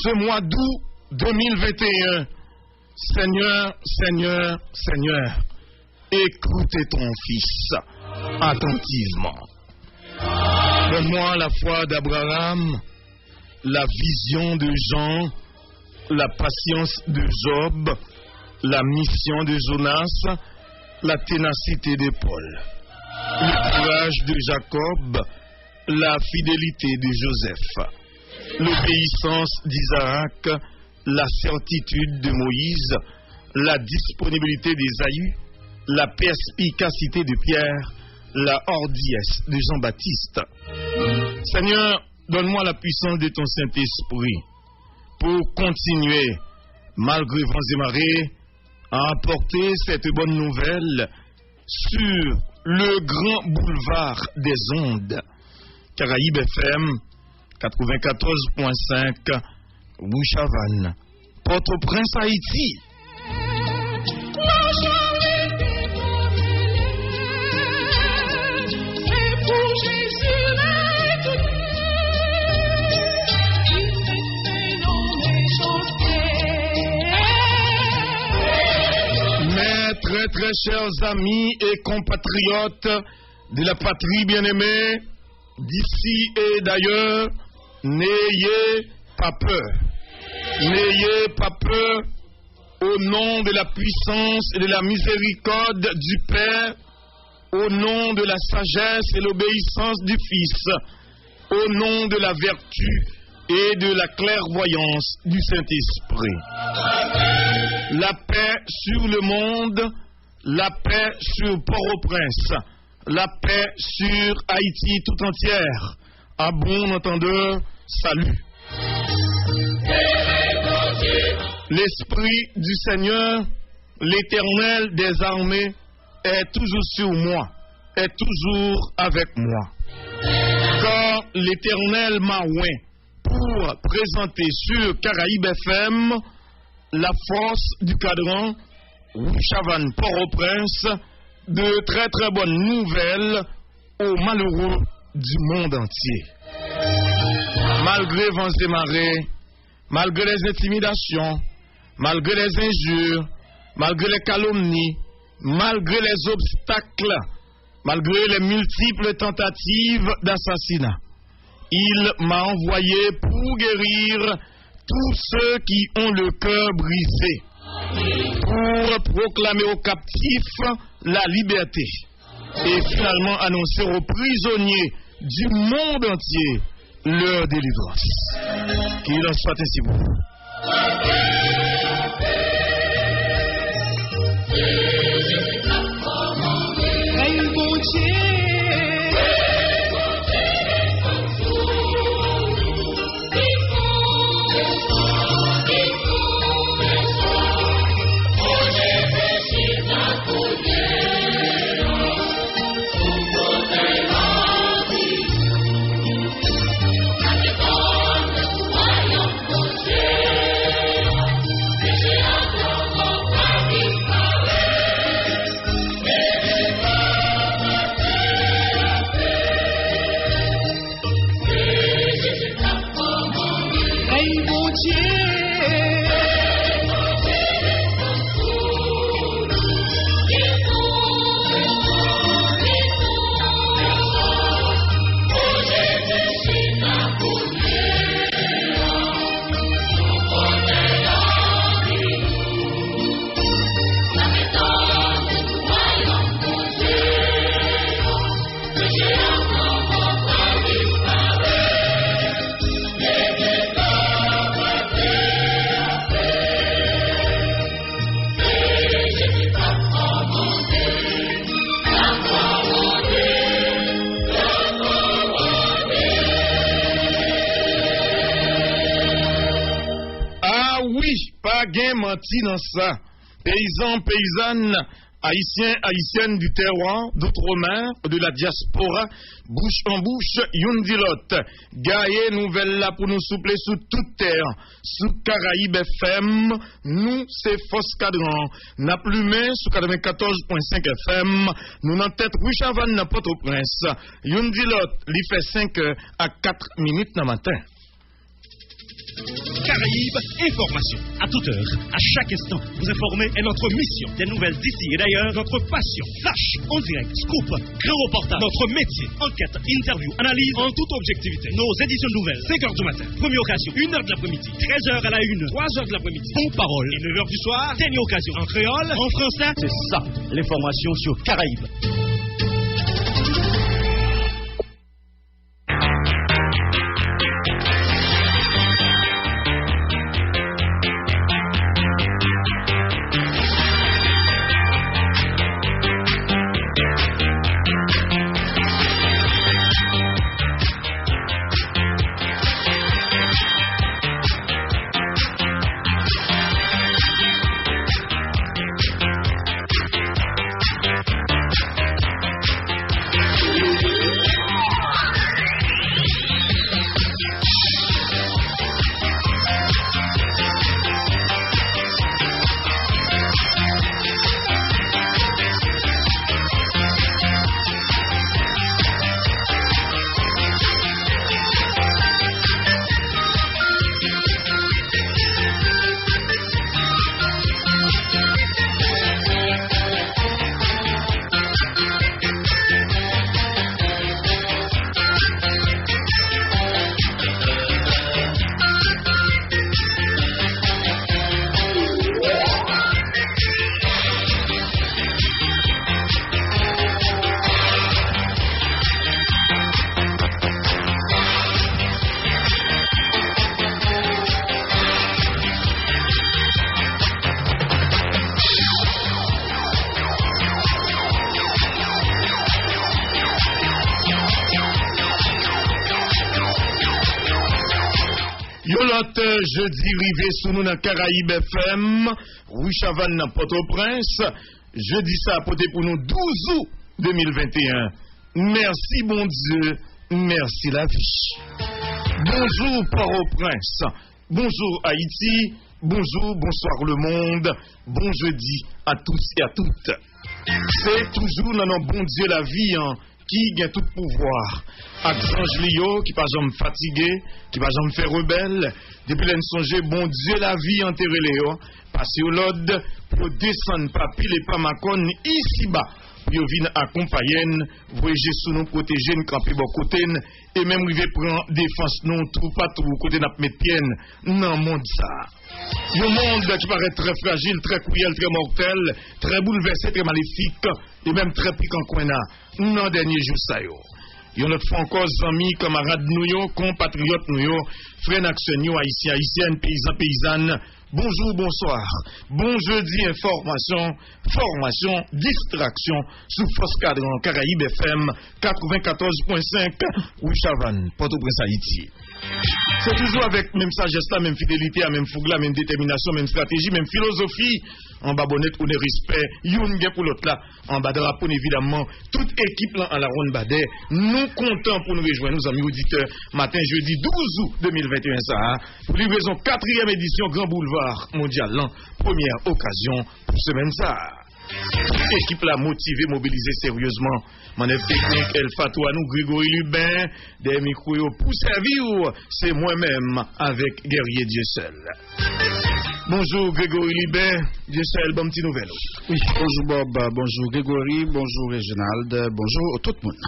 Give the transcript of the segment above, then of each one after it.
ce mois d'août 2021. Seigneur, Seigneur, Seigneur, écoutez ton Fils attentivement. Donne-moi la foi d'Abraham, la vision de Jean, la patience de Job, la mission de Jonas, la ténacité de Paul, le courage de Jacob, la fidélité de Joseph, l'obéissance d'Isaac, la certitude de Moïse, la disponibilité d'Ésaü, la perspicacité de Pierre, la hardiesse de Jean-Baptiste. Seigneur, donne-moi la puissance de ton Saint-Esprit pour continuer, malgré vents et marées, à apporter cette bonne nouvelle sur le grand boulevard des ondes. Caraïbes FM 94.5, Bouchavannes, Port-au-Prince, Haïti. Mes très très chers amis et compatriotes de la patrie bien-aimée, d'ici et d'ailleurs, n'ayez pas peur. N'ayez pas peur au nom de la puissance et de la miséricorde du Père, au nom de la sagesse et l'obéissance du Fils, au nom de la vertu et de la clairvoyance du Saint-Esprit. La paix sur le monde, la paix sur Port-au-Prince, la paix sur Haïti tout entière. À bon entendeur, salut. L'Esprit du Seigneur, l'Éternel des armées, est toujours sur moi, est toujours avec moi. Car l'Éternel m'a oint pour présenter sur Caraïbes FM la force du cadran Bouchavannes Port-au-Prince de très très bonnes nouvelles aux malheureux du monde entier. Malgré vents et marées, malgré les intimidations, malgré les injures, malgré les calomnies, malgré les obstacles, malgré les multiples tentatives d'assassinat, il m'a envoyé pour guérir tous ceux qui ont le cœur brisé, pour proclamer aux captifs la liberté et finalement annoncer aux prisonniers du monde entier leur délivrance. Qu'il en soit ainsi pour vous. Menti dans ça. Paysans, paysannes, haïtiens, haïtiennes du terroir, d'outre-mer, de la diaspora, bouche en bouche, yundilot. Gaillé nouvelle là pour nous soupler sous toute terre, sous Caraïbes FM, nous c'est Force Cadran. N'a plus main sous 94.5 FM, nous n'en tête Bouchavannes Port-au-Prince. Yundilot, il fait 5 à 4 minutes dans matin. Caraïbes, information. À toute heure, à chaque instant, vous informer est notre mission. Des nouvelles d'ici et d'ailleurs, notre passion. Flash, en direct, scoop, grand reportage. Notre métier, enquête, interview, analyse en toute objectivité. Nos éditions nouvelles, 5h du matin. Première occasion, 1h de l'après-midi. 13h à la 1, 3h de l'après-midi. Bon parole. Et 9h du soir, dernière occasion. En créole, en français. C'est ça, l'information sur Caraïbes. Jeudi rivé sous nous dans Caraïbes FM, Rue Chavannes dans Port-au-Prince. Jeudi ça a porté pour nous 12 août 2021. Merci bon Dieu, merci la vie. Bonjour Port-au-Prince, bonjour Haïti, bonjour, bonsoir le monde, bon jeudi à tous et à toutes. C'est toujours dans notre bon Dieu la vie, hein, qui gagne tout pouvoir. Axange Lio, qui pas jamais fatigué, qui pas jamais fait rebelle. Depuis l'en songe, bon Dieu la vie enterré Léo, passer au Lode, pour descendre pas pile et pas macon ici bas. Pour venir accompagner, voyager sous nous, protéger, nous camper bon côté, et même river prendre défense non tout pas tout côté n'a mettre pied dans monde ça. Un monde qui paraît très fragile, très cruel, très mortel, très bouleversé, très maléfique, et même très piquant qu'on a. Non dernier jour ça yo. Yon notre fois encore amis, camarades nous, compatriotes nous, frères nationaux, haïtiens, haïtiennes, paysans, paysannes. Bonjour, bonsoir. Bon jeudi, information, formation, distraction, sous Force Cadran, Caraïbes FM, 94.5, ou Chavannes, Port-au-Prince, Haïti. C'est toujours avec même sagesse là, même fidélité, même fougue là, même détermination, même stratégie, même philosophie. En bas bonnet ou de respect, yon gen pour l'autre là, en bas drapeau évidemment, toute équipe là en la ronde badet, nous comptons pour nous rejoindre, nos amis auditeurs, matin jeudi 12 août 2021 ça, pour livraison 4e édition Grand Boulevard Mondial, là, première occasion pour semaine ça. Toute équipe là motivée, mobilisée sérieusement. Manœuvre technique, El Fatou à nous, Grégory Lubin, des micros pour servir, c'est moi-même avec Guerrier Dieu seul. Bonjour Grégory Libert, Dieu seul, bon petit nouvelle. Oui, bonjour Bob, bonjour Grégory, bonjour Réginald, bonjour tout le monde.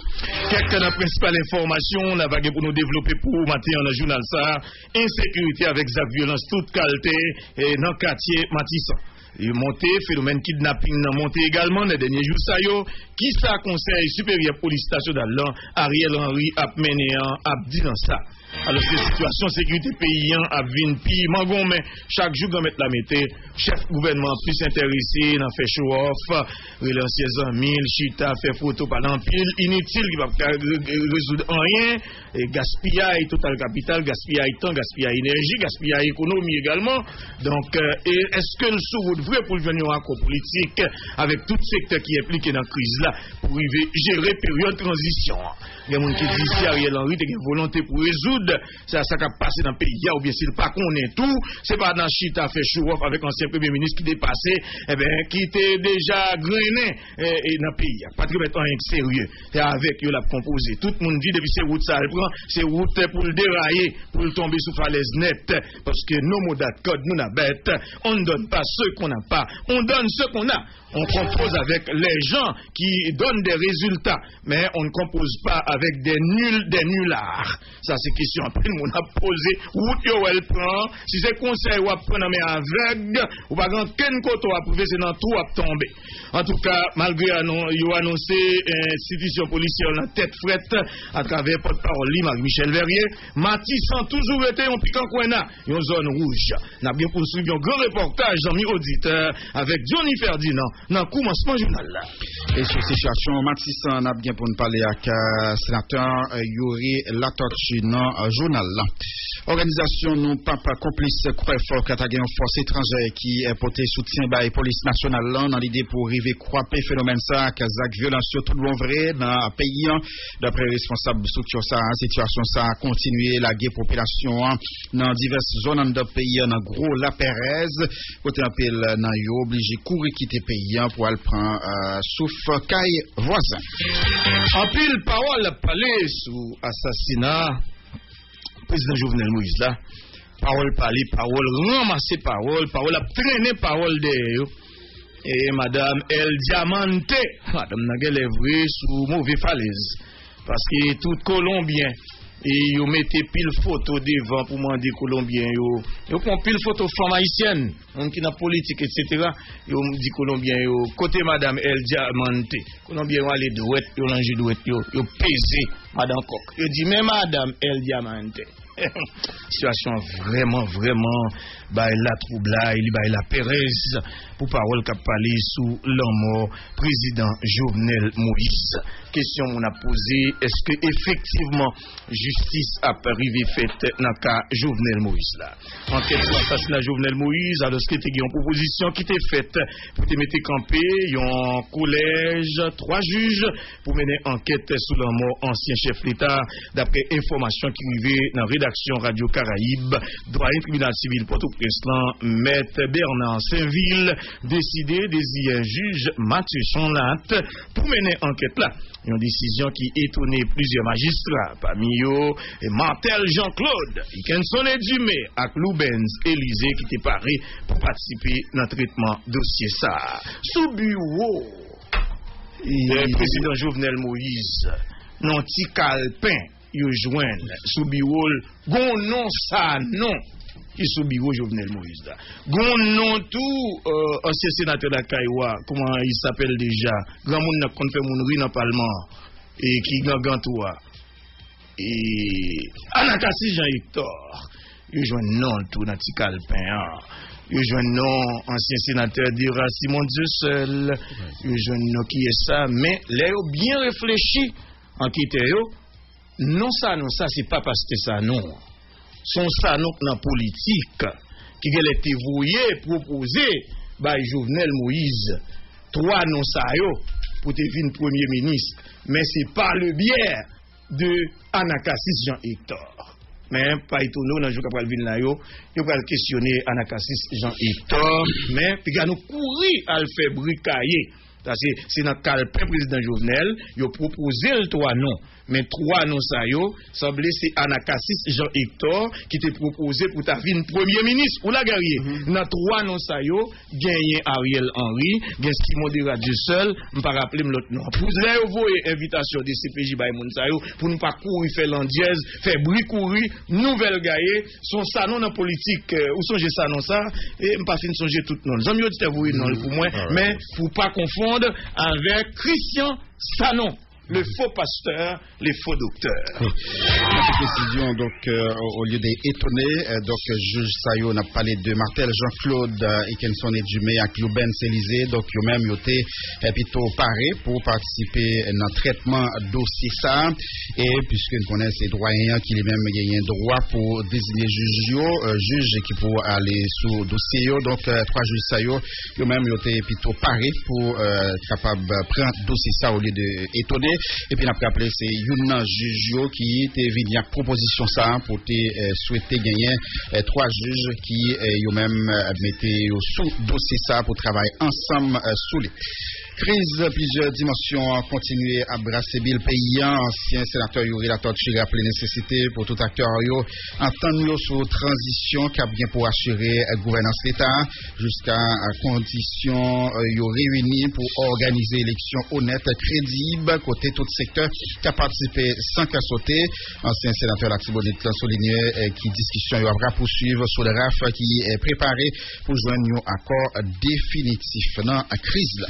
Quelques de la principale information, on a vagué pour nous développer pour matin dans le journal ça, insécurité avec actes violence toute qualité et dans le quartier Matissan. Il monté, phénomène kidnapping dans monté également dans les derniers jours ça yo, qui ça conseil supérieur police station d'Allan, Ariel Henry a mené a dit dans ça. Alors cette situation sécurité paysan a vinn pi mangon mais chaque jour qu'on met la mété chef gouvernement plus intéressé dans fait show off relancer amis chita fait photo pendant pile inutile qui va résoudre rien et gaspillage total capital gaspillage temps gaspillage énergie gaspillage économie également donc est-ce que le sous vrai pour venir en accord politique avec tout secteur qui est impliqué dans crise là pour arriver gérer période transition il y a monde qui dit si Ariel Henry a une volonté pour résoudre résoudre ça qui a passé dans le pays, ou bien s'il pas connaît tout, c'est pas dans Chita fait show-off avec l'ancien premier ministre qui dépassé, qui était déjà grainé dans le pays. Pas de mettre rien sérieux. C'est avec eux la composé. Tout le monde dit depuis ces routes, ça le prend, c'est route pour le dérailler, pour le tomber sous falaise nette. Parce que nos mots code nous n'a bête. On ne donne pas ce qu'on n'a pas, on donne ce qu'on a. On compose avec les gens qui donnent des résultats, mais on ne compose pas avec des nullards. Ça, c'est question. Après, on a posé route yo elle prend. Si c'est conseil ou à prendre mais aveugle, ou pas grand ken koto à prouver c'est dans tout à tomber. En tout cas, malgré yo annoncé institution policière en tête frette à travers porte-parole Marie-Michel Verrier, Matisse a toujours été un piquant coin une zone rouge. N'a bien poursuivi un grand reportage amis auditeurs avec Johnny Ferdinand dans le commencement journal là. Et sur cette situation, Matisse on a bien pour nous parler avec sénateur Yuri Latortu dans le journal là. Organisation non papa complice croix fort qui a une force étrangère qui est porté soutien par la police nationale là dans l'idée pour arriver croiser phénomène ça kazak violence sur tout le vrai dans le pays d'après responsable structure ça situation ça a continué la guerre population dans diverses zones de pays dans gros la Pérez côté un peu dans yo obligé courir quitter pays pour aller prendre souffle caille voisin en pile parole parler sous assassinat président Jovenel Moïse là, parole parler, parole ramasser parole a traîner parole de et madame El Diamante, madame n'a lèvre sous mauvais falaise parce que tout Colombien et yo mettez pile photo devant pour demander Colombien yo prend pile photo femme haïtienne on qui dans politique etc. yo dit Colombien yo côté madame El Diamante Colombien yo aller droite yo langer droite yo peser madame Coq yo dit mais madame El Diamante situation vraiment la trouble il la Pérez pour parole qu'a parlé sous l'amour président Jovenel Moïse. Question on a posé est-ce que effectivement justice a arrivé faite dans cas Jovenel Moïse là. Enquête sur l'assassinat Jovenel Moïse alors que était une proposition qui était faite pour te mettre campé un collège 3 juges pour mener enquête sous l'amour ancien chef l'État d'après information qui arrivait dans rédaction Radio Caraïbe doyen tribunal civil Port-au-Prince maître Bernard Saint-Ville décidé désigner juge Mathieu Chanlat pour mener enquête là. Une décision qui étonnait plusieurs magistrats, parmi eux Martel Jean-Claude, Ikenson Edumé, avec Loubens Élysée qui était paré pour participer dans le traitement dossier ça. Sous bureau, le président Jovenel Moïse, non ti calpin, il joigne sous bureau, gon non ça non. Qui sous bureau Jovenel Moïse là. Gon non tout ancien sénateur de Kaiwa, comment il s'appelle déjà, grand monde n'a kon fait mounri dans parlement et qui gangantoua. Et Anakasi Jean-Hector, il joint non tout dans ti calpin. Il joint non ancien sénateur d'Ira Simon Dieu seul. Il joint non qui est ça mais là bien réfléchi en quitte non ça c'est pas parce que ça non. Son ça non dans politique qui a été voué proposé par Jovenel Moïse 3 non ça yo pour devenir premier ministre mais c'est pas le biais de Anakassis Jean-Hector mais pas étonnant dans jour qu'après venir là yo va questionner Anakassis Jean-Hector mais puis nous courir à le faire bricailler c'est dans calpin président Jovenel il a proposé le 3 non mais 3 non ça yo semblait c'est Anakassis Jean-Hector qui t'a proposé pour ta vie premier ministre ou la guerrier dans 3 non ça yo gagné Ariel Henry gagne ce qui modéra Dieu seul me pas rappeler l'autre non pour là yo voyer invitation de CPJ bay moun ça yo pour nous pas courir faire l'andiaise faire bruit courir nouvelle gaillé son ça non dans politique ou songe ça non ça et me pas fin songer tout non j'aime yo dire vous non pour moi mais faut pas confondre avec Christian Sanon le faux pasteur, les faux docteurs. Cette précision, donc, au lieu d'étonner, donc, juge Sayo n'a parlé de Martel Jean-Claude Ikenson Edumé à Loubens Élysée, donc, eux-mêmes, ils étaient plutôt parés pour participer dans le traitement dossier ça, et puisque nous connaissons ces doyens qui lui-même gagnent droit pour désigner juge qui pour aller sous dossier, donc, 3 juges Sayo, eux-mêmes, ils étaient plutôt parés pour capable prendre dossier ça au lieu d'étonner. et puis on a rappelé c'est une juge qui était venu avec proposition ça pour souhaiter gagner 3 juges qui eux même mettaient sous dossier ça pour travailler ensemble sous les crise, plusieurs dimensions ont continué à brasser le pays. Ancien sénateur Yuri Latortue rappelé nécessité pour tout acteur entendre sur transition qui a bien pour assurer la gouvernance de l'État jusqu'à condition réunis pour organiser élection honnête, crédible, côté tout secteur qui a participé sans qu'à sauter. Ancien sénateur Latibonite a souligné qui discussion va poursuivre sur le RAF qui est préparé pour joindre un accord définitif dans la crise là.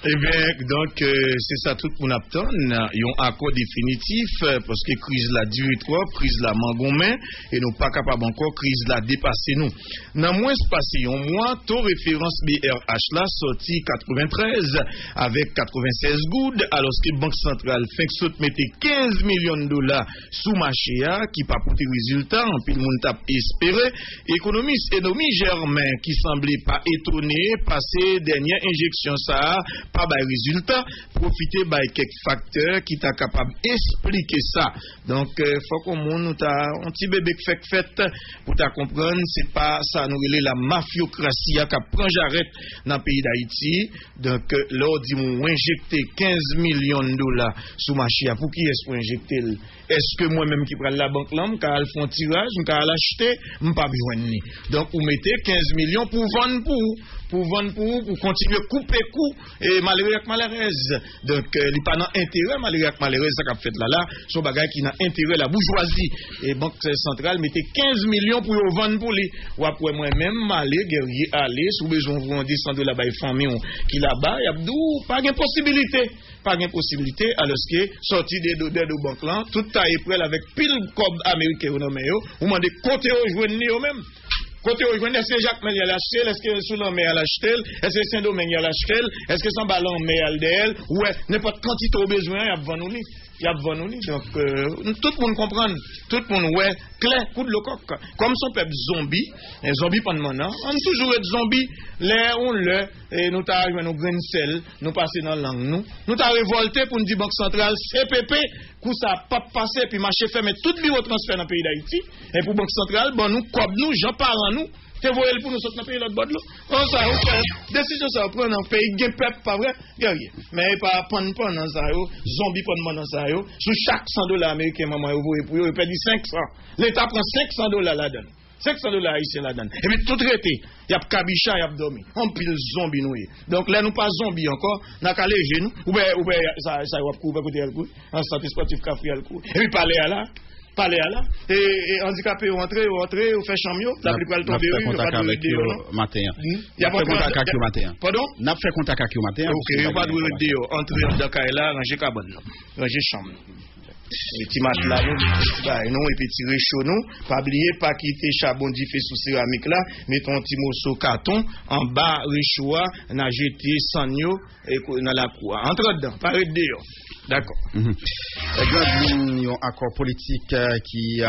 Eh bien, donc, c'est ça tout pour nous attendre. Il y a un accord définitif, parce que crise la duré trop, crise la mangoumé, et nous pas capable encore, crise la dépasser nous. Dans moins passé un mois, taux référence BRH là, sorti 93, avec 96 gouttes, alors que Banque Centrale fait que mettait 15 millions de dollars sous marché, qui pas pour résultat, en puis le monde t'a espéré. Économiste Enomi Germain, qui semblait pas étonné, passer dernière injection ça, pas de résultat, profiter de quelques facteurs qui t'a capable d'expliquer ça. Donc, faut qu'on nous un petit bébé qui fait pour ta comprendre, c'est pas ça nous relève la mafiocratie qui prend j'arrête dans le pays d'Haïti. Donc, là, on dit on injecter 15 millions de dollars sous marché. Pour qui est-ce qu'on injecter? Est-ce que moi-même qui prends la banque là, quand elle fait un tirage, quand elle achète, je ne pas besoin ni. Donc, vous mettez 15 millions pour vendre pour continuer à couper coup et malheureux avec malheureuse. Donc, il n'y a pas d'intérêt malheureux avec malheureuse, ça qu'a fait là, son bagage qui n'a intérêt la bourgeoisie. Et Banque Centrale mettait 15 millions pour vendre pour lui. Ou après moi-même, aller, guerrier, aller, sous besoin de vous descendre là-bas, famille qui là-bas, il y a pas de possibilité. Pas de possibilité, alors que sorti des banques là, tout est prêt avec pile cob américain ou non, ou demandez côté au joindre même. Côté où est-ce que Jacques Mel a acheté, est-ce que Soulan-Mé a acheté, est-ce que Saint-Domingue a acheté, est-ce que Saint-Ballon-Mé a d'elle, ou n'importe quantité au besoin, il y a besoin de nous. Donc, tout le monde comprend, tout le monde, ouais, clair, coup de le coq. Comme son peuple zombie, un zombie pendant maintenant, on toujours être zombie, l'air, on le, et nous t'arrivons nos grains de sel, nous passer dans la langue, nous t'arrivons révolté pour nous dire Banque Centrale, CPP, coup ça n'a pas passé, puis marché fermé, tout le bureau transfert dans le pays d'Haïti, et pour Banque Centrale, bon, nous, comme nous, j'en parle en nous, te voyez pour nous sortir dans le pays de l'autre bord de l'eau. On ça, décision ça, prendre dans le pays, gain peuple, pas vrai, guerrier. Mais pas prendre dans ça, zombie prendre dans ça, sous chaque $100 américain, maman, vous pour il perd 500. L'État prend $500 là-dedans. $500 haïtiens là-dedans. Et puis tout traité, il y a Kabicha, il y a dormi. On pile zombie nous. Donc là, nous pas zombie encore, n'a qu'à léger nous, ou bien ça va couper côté le coup, en santé sportif café le coup. Et puis parler à là. Et handicapé ou entrer, ou fait chambre, la plupart le tomber, il pas de vidéo matin. Il y a pas de contact avec matin. Pardon? N'a fait contact avec matin. OK, il y a pas de vidéo, entrer dans Kaila, ranger cabane, ranger chambre. Les petits matelas, nous, et puis tirer chaud, nous, pas oublier, pas quitter charbon fait sous céramique là, mettons un petit morceau carton, en bas, réchoua, n'a jeté sanyo, et dans la cour. Entre dedans, pas dehors. D'accord. Il y a un accord politique qui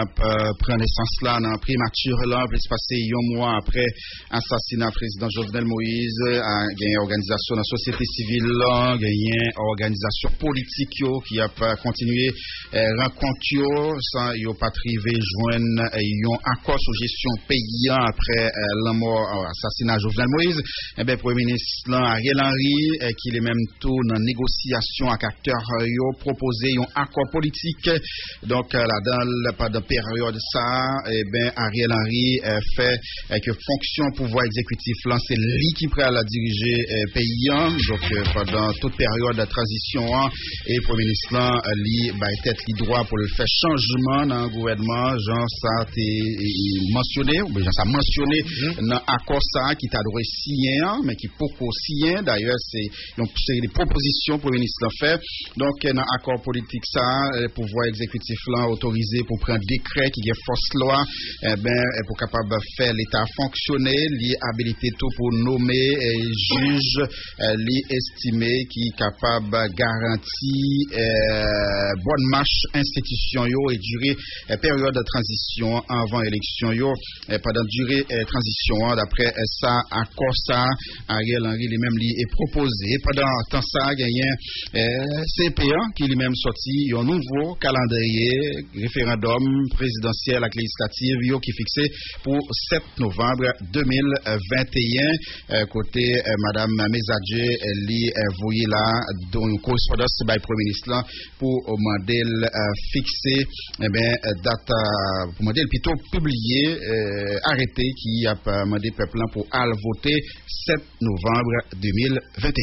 prend naissance là, dans primature là, plus passé un mois après assassinat président Jovenel Moïse, a gagné organisation dans la société civile là, gagné organisation politique qui a continué rencontre sans yo pas privé joindre un accord sur gestion paysan après la mort assassinat Jovenel Moïse. Et bien premier ministre Ariel Henry qui est même tout dans négociation avec acteurs yo proposé un accord politique. Donc là dans pendant période ça et ben Ariel Henry fait que fonction pouvoir exécutif là c'est lui qui prend la diriger paysan. Donc pendant toute période de transition et premier ministre là lui tête li droit pour le faire changement dans le gouvernement, genre ça t'est mentionné ou bien ça mentionné dans accord ça qui t'a droit signé mais qui pas signé d'ailleurs c'est des propositions pour le ministre fait. Donc dans accord politique ça le pouvoir exécutif là autorisé pour prendre décret qui est force loi pour capable faire l'état fonctionner, li habilité tout pour nommer juge, li estimer qui capable garantir bonne marche institution yo et durée période de transition avant élection yo pendant durée transition d'après ça accord ça Ariel Henry lui-même lui est proposé pendant temps ça gagné CP qui lui-même sorti un nouveau calendrier référendum présidentiel et législatif qui est fixé pour 7 novembre 2021. Côté Madame Mesadje, li voyez là dans une correspondance by Premier ministre pour demander fixer date pour demander plutôt publier arrêté qui a demandé peuple pour aller voter 7 novembre 2021.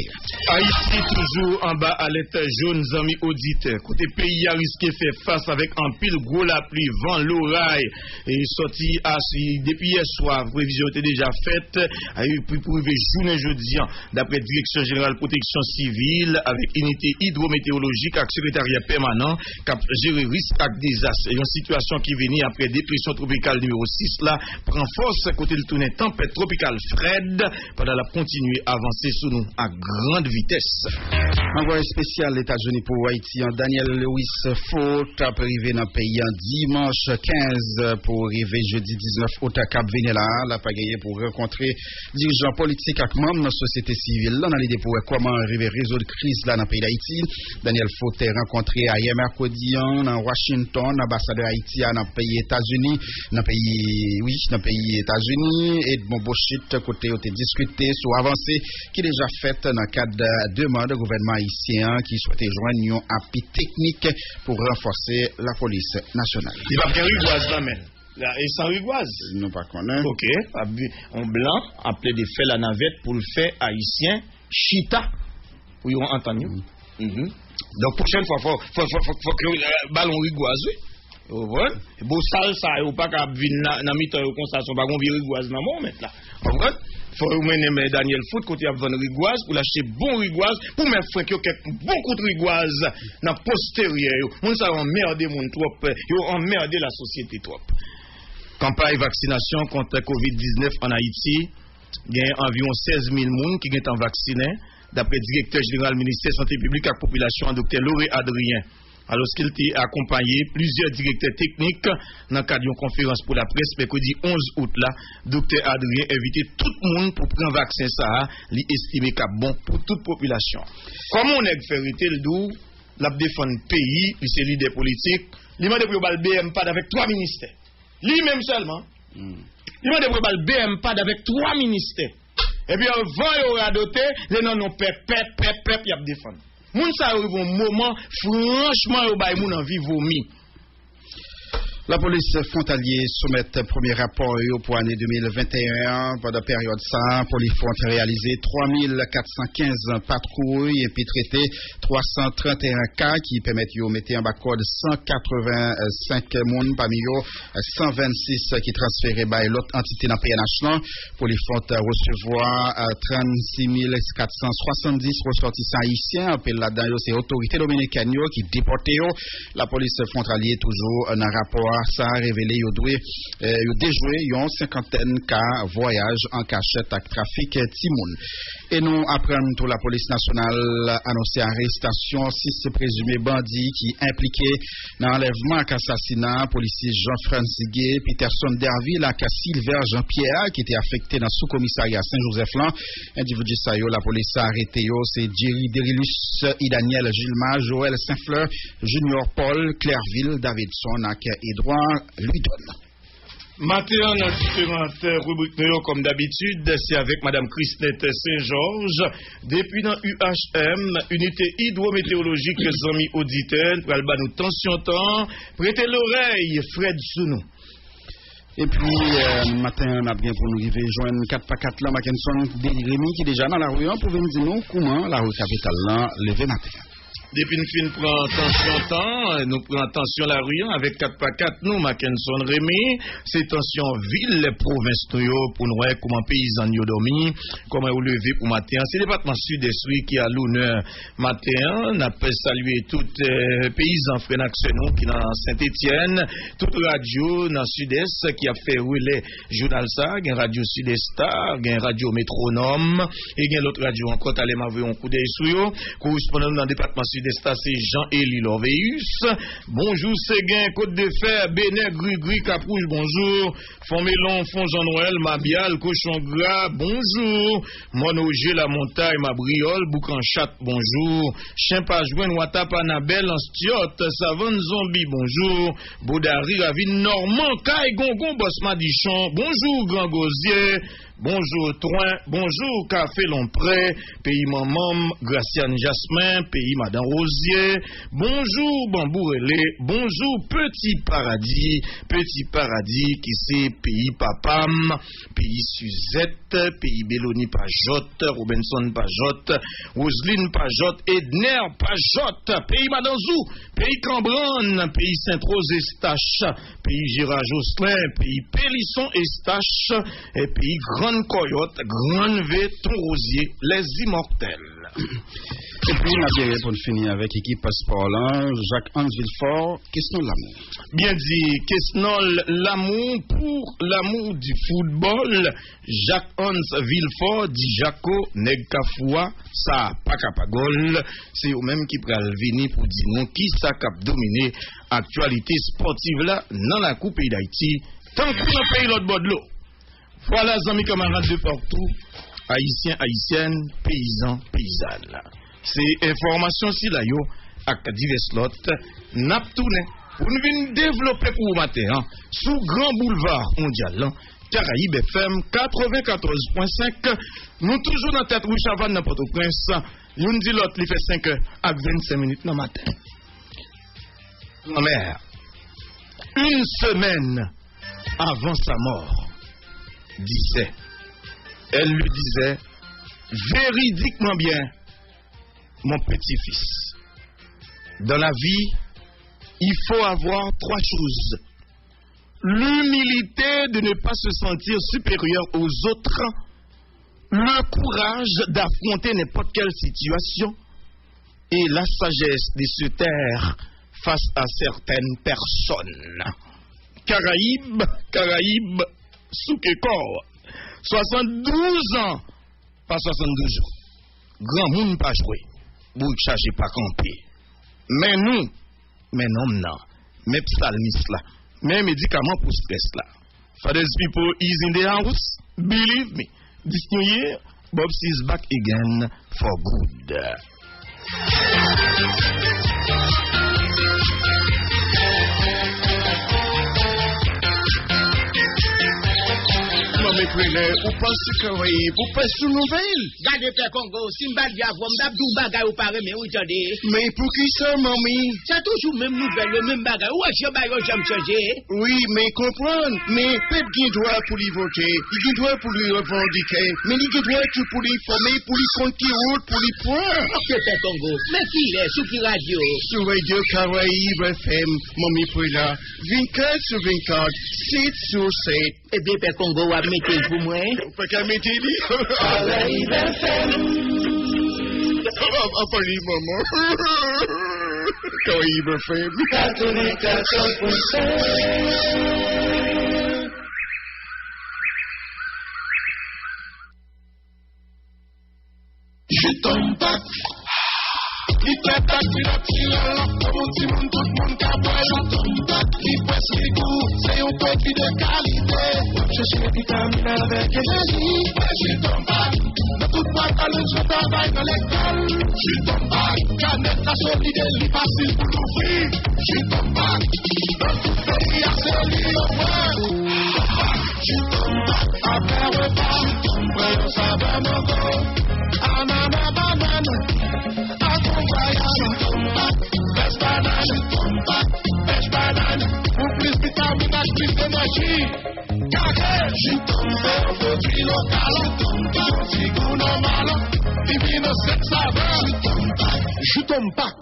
Haïti toujours en bas à l'état jaune, amis auditeurs. Côté pays a risqué faire face avec un pile gros la pluie, vent, l'oreille et sorti depuis hier soir. Prévision était déjà faite. A eu pour privé journée jeudi d'après Direction générale protection civile avec unité hydrométéorologique avec secrétariat permanent qui gérer risque avec désastre. Et une situation qui venait après dépression tropicale numéro 6 là prend force côté le tourner tempête tropicale Fred pendant la continuer à avancer sous nous à grande vitesse. Envoyé spécial États-Unis pour Haïti, Daniel Lewis Faute a arrivé dans le pays en dimanche 15 pour arriver jeudi 19 au Cap Vénéla, la pagaille pour rencontrer dirigeants politiques et membres de la société civile. Là, on a l'idée pour comment arriver à résoudre la crise là dans le pays d'Haïti. Daniel Faute est rencontré hier mercredi dans Washington, ambassadeur Haïti dans le pays États-Unis, dans le pays États-Unis et bon bullshit côté où tu discuté sur avancée qui est déjà faite dans le cadre de demande du gouvernement haïtien qui souhaitait joindre un appui technique pour renforcer la police nationale. Il va faire rigoise là même. Et sans rigoise. Nous pas connaître. OK, en blanc appelé de faire la navette pour le faire haïtien chita. Vous avez entendu? Donc prochaine fois faut que ballon rigoise. Vous voyez? Bon sale ça ou pas qu'à venir dans mi-temps comme ça sont pas gon rigoise dans moment là. Vous voyez? Faut mener Daniel Foot côté à vendre rigoise pour l'acheter bon rigoise pour mettre frère qui beaucoup de rigoise dans postérieur. Mon ça emmerder mon trop, yo emmerder la société trop. Campagne vaccination contre Covid-19 en Haïti, il y a environ 16 000 personnes qui sont vaccinés d'après le directeur général du ministère de la Santé publique et de la population, Dr. Lauré Adrien. Alors qu'il a accompagné plusieurs directeurs techniques dans le cadre d'une conférence pour la presse mercredi 11 août là, Dr. Adrien a invité tout le monde pour prendre vaccin ça, lui estimer qu'il est bon pour toute population. Comme on a fait le doux, la défendre le pays, puis c'est leader politique, il m'a dit pour le BM-PAD avec 3 ministères. Lui-même seulement. Il m'a dit pour le BM-PAD avec 3 ministères. Et puis avant il aura doté, les non pep, il a défendre. Moun sa arrive un moment, franchement, yo bay moun envie vomi. La police frontalier soumet premier rapport pour l'année 2021. Pendant la période ça, police frontalier réalisé 3415 patrouilles et puis traité 331 cas qui permettent de mettre en bas code 185 personnes parmi eux, 126 qui transférés par l'autre entité dans le PNH. Police frontalier recevoir 36 470 ressortissants haïtiens. Appel là-dedans, c'est l'autorité dominicaine qui déporté. La police frontalier toujours un rapport. Ça a révélé qu'il a déjoué une cinquantaine de cas voyage en cachette avec trafic Timoun. Et nous apprenons que la police nationale annoncé arrestation 6 présumés bandits qui impliqués dans l'enlèvement et assassinat policier Jean-Francis Gué, Peterson Derville et Sylvain Jean-Pierre qui était affecté dans le sous-commissariat Saint-Joseph-Lan. Individu ça la police a arrêté c'est Jerry Derilus, Daniel Gilma, Joël Saint-Fleur, Junior Paul, Clairville, Davidson et Edouard lui donne. Matin, dans différentes rubriques, comme d'habitude, c'est avec Madame Christette Saint-Georges. Depuis dans UHM, unité hydrométéorologique, les amis auditeurs, pour nous tension temps, prêtez l'oreille, Fred Sounou. Et puis, matin, on a bien pour nous arriver joindre 4x4 là, Mackinson, Rémi qui est déjà dans la rue, pour venir dire nous comment la rue capitale là, levé matin. Depuis nous prenons tension temps, nous prenons tension la rue avec 4x4 nous, Mackinson Rémi, c'est tension ville, province pour nous voir comment paysans nous dormi, comment vous lever pour matin. C'est le département sud-est qui a l'honneur matin. On appelle saluer tous les paysans frères nous qui dans Saint-Étienne, toute radio dans le sud-est qui a fait relais journal ça, une radio sud-est star, une radio métronome, et une autre radio encore, allez m'avoir un coup d'œil sur eux, correspondant dans le département sud Sud-Est, c'est Jean-Élie Lorveus. Bonjour, Séguin, Côte de Fer, Bénin, Gris, Caprouge, bonjour. Fonmelon, Fond Jean-Noël, Mabial, Cochon Gras, bonjour. Monogé, La Montagne, Mabriol, Boucanchat, bonjour. Chien-Pajouin, Ouatap, Annabelle, Anstiote, Savane Zombie, bonjour. Baudari, Ravine, Normand, Caille, Gongon, Boss-Madichon, bonjour, Grand Gosier. Bonjour Troin, bonjour Café Lompré, pays Mamam, Graciane Jasmin, pays Madame Rosier, bonjour Bambou Relais, bonjour Petit Paradis qui c'est pays Papam, pays Suzette, pays Belloni Pajotte, Robinson Pajotte, Roseline Pajotte, Edner Pajotte, pays Madanzou, pays Cambron, pays Sainte-Rose Estache, pays Gérard Josselin, pays Pélisson Estache, et pays Grande Coyote, Grande V, Ton-Rosier, les Immortels. Et puis, on a bien pour finir avec l'équipe Sport là, Jacques-Hans Villefort, question de l'amour. Bien dit, question l'amour pour l'amour du football. Jacques-Hans Villefort dit Jaco, nèg Kafoua, ça pas capagol. C'est eux même qui pral venir pour dire non qui ça cap dominer actualité sportive là dans la Coupe d'Haïti. Tant qu'on a pays l'autre bord de l'eau. Voilà, amis camarades de partout, haïtiens, haïtiennes, paysans, paysannes. C'est information si là yo, avec divers slots, n'a tourné pour nous venir développer pour matin, sous Grand Boulevard Mondial, Caraïbes FM 94.5, nous toujours dans tête rouge avant n'importe où prince, nous dit l'autre, il fait 5 à 25 minutes dans matin. Ma mère, une semaine avant sa mort, disait, elle lui disait véridiquement bien, mon petit-fils, dans la vie, il faut avoir 3 choses. L'humilité de ne pas se sentir supérieur aux autres, le courage d'affronter n'importe quelle situation et la sagesse de se taire face à certaines personnes. Caraïbes, Soukekor, 72 ans, pas 72 jours. Grand monde pas joué, vous cherchez pas camper. Mais nous, mais non, mais psalmis là, mais médicaments pour stress là. Fathers people is in the house, believe me. This new year, Bob is back again for good. Ou pensez que vous pensez sous nouvelle? Gardez le Congo, Simbad Diavo, M'dabdou Bagay ou paré, mais où j'allais? Mais pour qui ça, mamie? C'est toujours même nouvelle, le même bagay. Où est-ce que j'aime changer? Oui, mais comprendre. Mais peuple qui doit pour lui voter, il doit pour lui revendiquer, mais il doit tout pour lui former, pour lui compter route, pour lui point. Ok, Père Congo. Mais qui est? Sous qui radio? Sous Radio Caraïbes FM, mamie Prila, 24 sur 24, 7 sur 7. Eh bien, Père Congo, vous mettez pour moi. Pas qu'à mettre lui. Caraïbes FM. Appelez maman. Caraïbes FM. 94.5. Je tombe pas. Il fait pas qu'il a tiré là, comme un petit monde, tout le monde qui a boire. Je tombe pas. Il presse les coups, c'est un petit de qualité. Je cherche les vitamines avec énergie. Je tombe pas. De toute façon, je travaille dans l'école. Je tombe pas. Canette la solide, elle est facile pour l'ouvrir. Je tombe pas. Dans tout pays, c'est lui le voir. Je tombe pas. Après repas, je tombe pas. Ça va mon go. Banana. Best banane, pour plus de vitamines, plus d'énergie. Carré, je tombe au produit local, je tombe pas, c'est goût normal, divine cette saveur. Je tombe pas,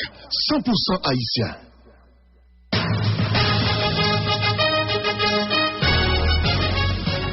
100% haïtien.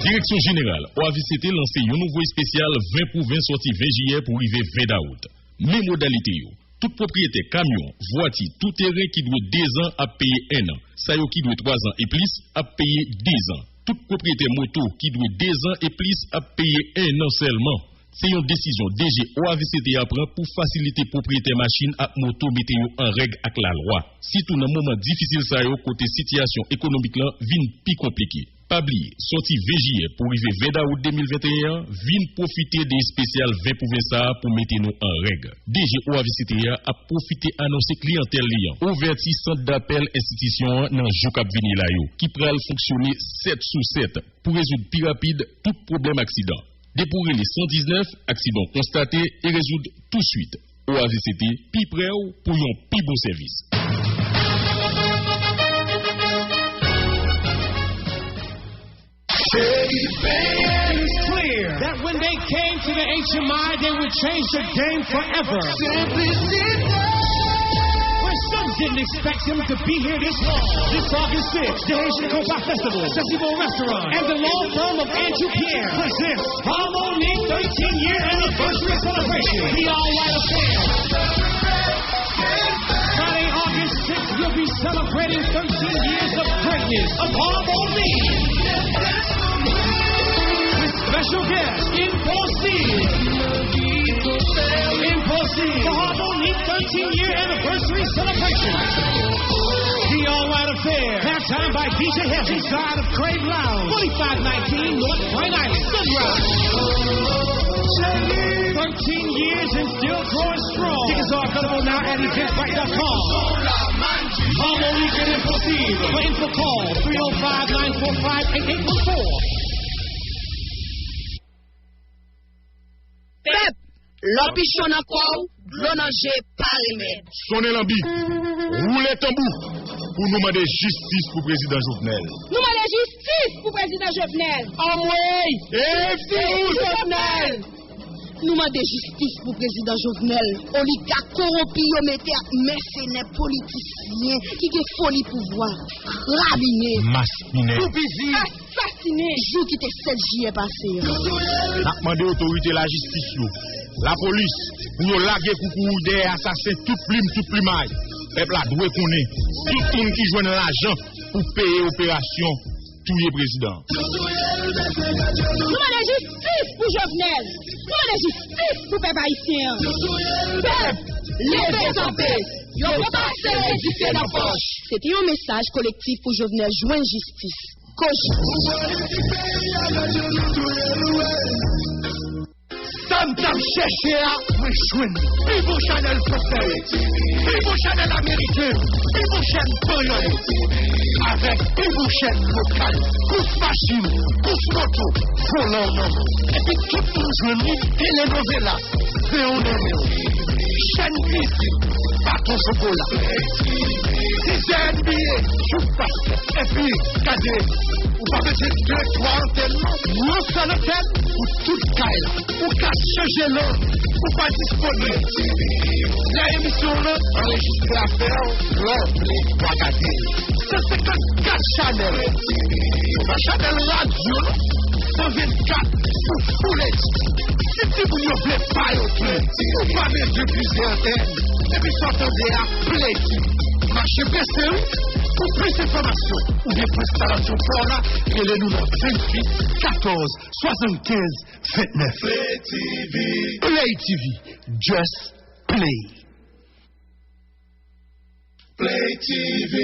Direction générale, OAVCT lancé un nouveau spécial 20 pour 20 sorti 20 juillet pour arriver 20 août. Mes modalités, toute propriété, camion, voiture, tout terrain qui doit 2 ans à payer 1 an. Ça qui doit 3 ans et plus à payer 10 ans. Toute propriété moto qui doit 2 ans et plus à payer 1 an seulement. C'est une décision DG OAVCTA prend pour faciliter propriétaire machine à moto météo en règle avec la loi. Si tout dans moment difficile ça yo côté situation économique là vin plus compliqué. Pas oublier, sorti VJE pour arriver 20 août 2021, vin profiter des spéciales 20 provinces pour mettre nous en règle. DG OAVCTA a profité annoncer clientèle liant. Ouverti centre d'appel institution dans Jokap vini la yo, qui pral fonctionner 7 sur 7 pour résoudre plus rapide tout problème accident. Dépouiller les 119 accidents constatés et résoudre tout de suite. OAVCT, pi près pour un pi bon service. It's clear that when they came to the HMI, they would change the game forever. Where some didn't expect him to be here this long. This August 6th, the Haitian Compas Festival, Sessibo Restaurant, and the law firm of Andrew Pierre presents Harmony 13-year anniversary celebration. The all-white affair. Friday, August 6th, we'll be celebrating 13 years of greatness of Harmony. Special guest, Impossible. The Harmony 13-year anniversary celebration. The all-right affair. Halftime by DJ Heavy, side of Crave Lounge, 4519 North Point Island, Sunrise. 13 years and still growing strong. Tickets are available now at eventbrite.com. Harmony and Impossible. For info call 305-945-8814. Pep, l'ambition encore, l'onanger pas remède. Sonnez l'ambi, roulez tambour pour nous demander justice pour le président Jovenel. Nous demander justice pour le président Jovenel. Ah oui, Jovenel. Nous demander justice pour le président Jovenel. Oligarque corrompu, mercenaires politiciens qui ont folie pouvoir, rabiné, massiné, assassiné, jour qui était 7 juillet passé. N'a demandé autorité la justice, la police, pour nous laguer coucou des assassins tout plumaille. Peuple a doué connaître tout le monde qui joue l'argent pour payer opération tout le président. Nous demandons justice pour Jovenel. Nous demandons justice pour peuple haïtien. Peuple, levez en paix. Yo pas édifier la poche. C'était un message collectif pour Jovenel joindre justice. Tam cherché à me joindre. Vivo Chanel français, Vivo Chanel américain, Vivo Chanel payant. Avec Vivo Chanel local, couche machine, couche moto, volant. Et puis tout le journée, télénovela, c'est un numéro. Chaîne cuisine, bâton chocolat. C'est NBA, chou basket, et puis cadet. Ou pas besoin de 2-3 antennes, non seul antenne, ou toute caille, ou casse changer l'heure, ou pas disponible. La émission là, enregistrée à faire, l'heure, les regarder. C'est 54 Chanel. La Chanel Radio, 124, pour foulette. Si tu ne voulez pas au plein, ou pas besoin de plusieurs antennes, et puis s'entendez à plein. Marchez PC, pour plus d'informations ou des prestations pour là, appelez-nous dans 28 14 75 29. Play TV. Play TV. Just play. Play TV.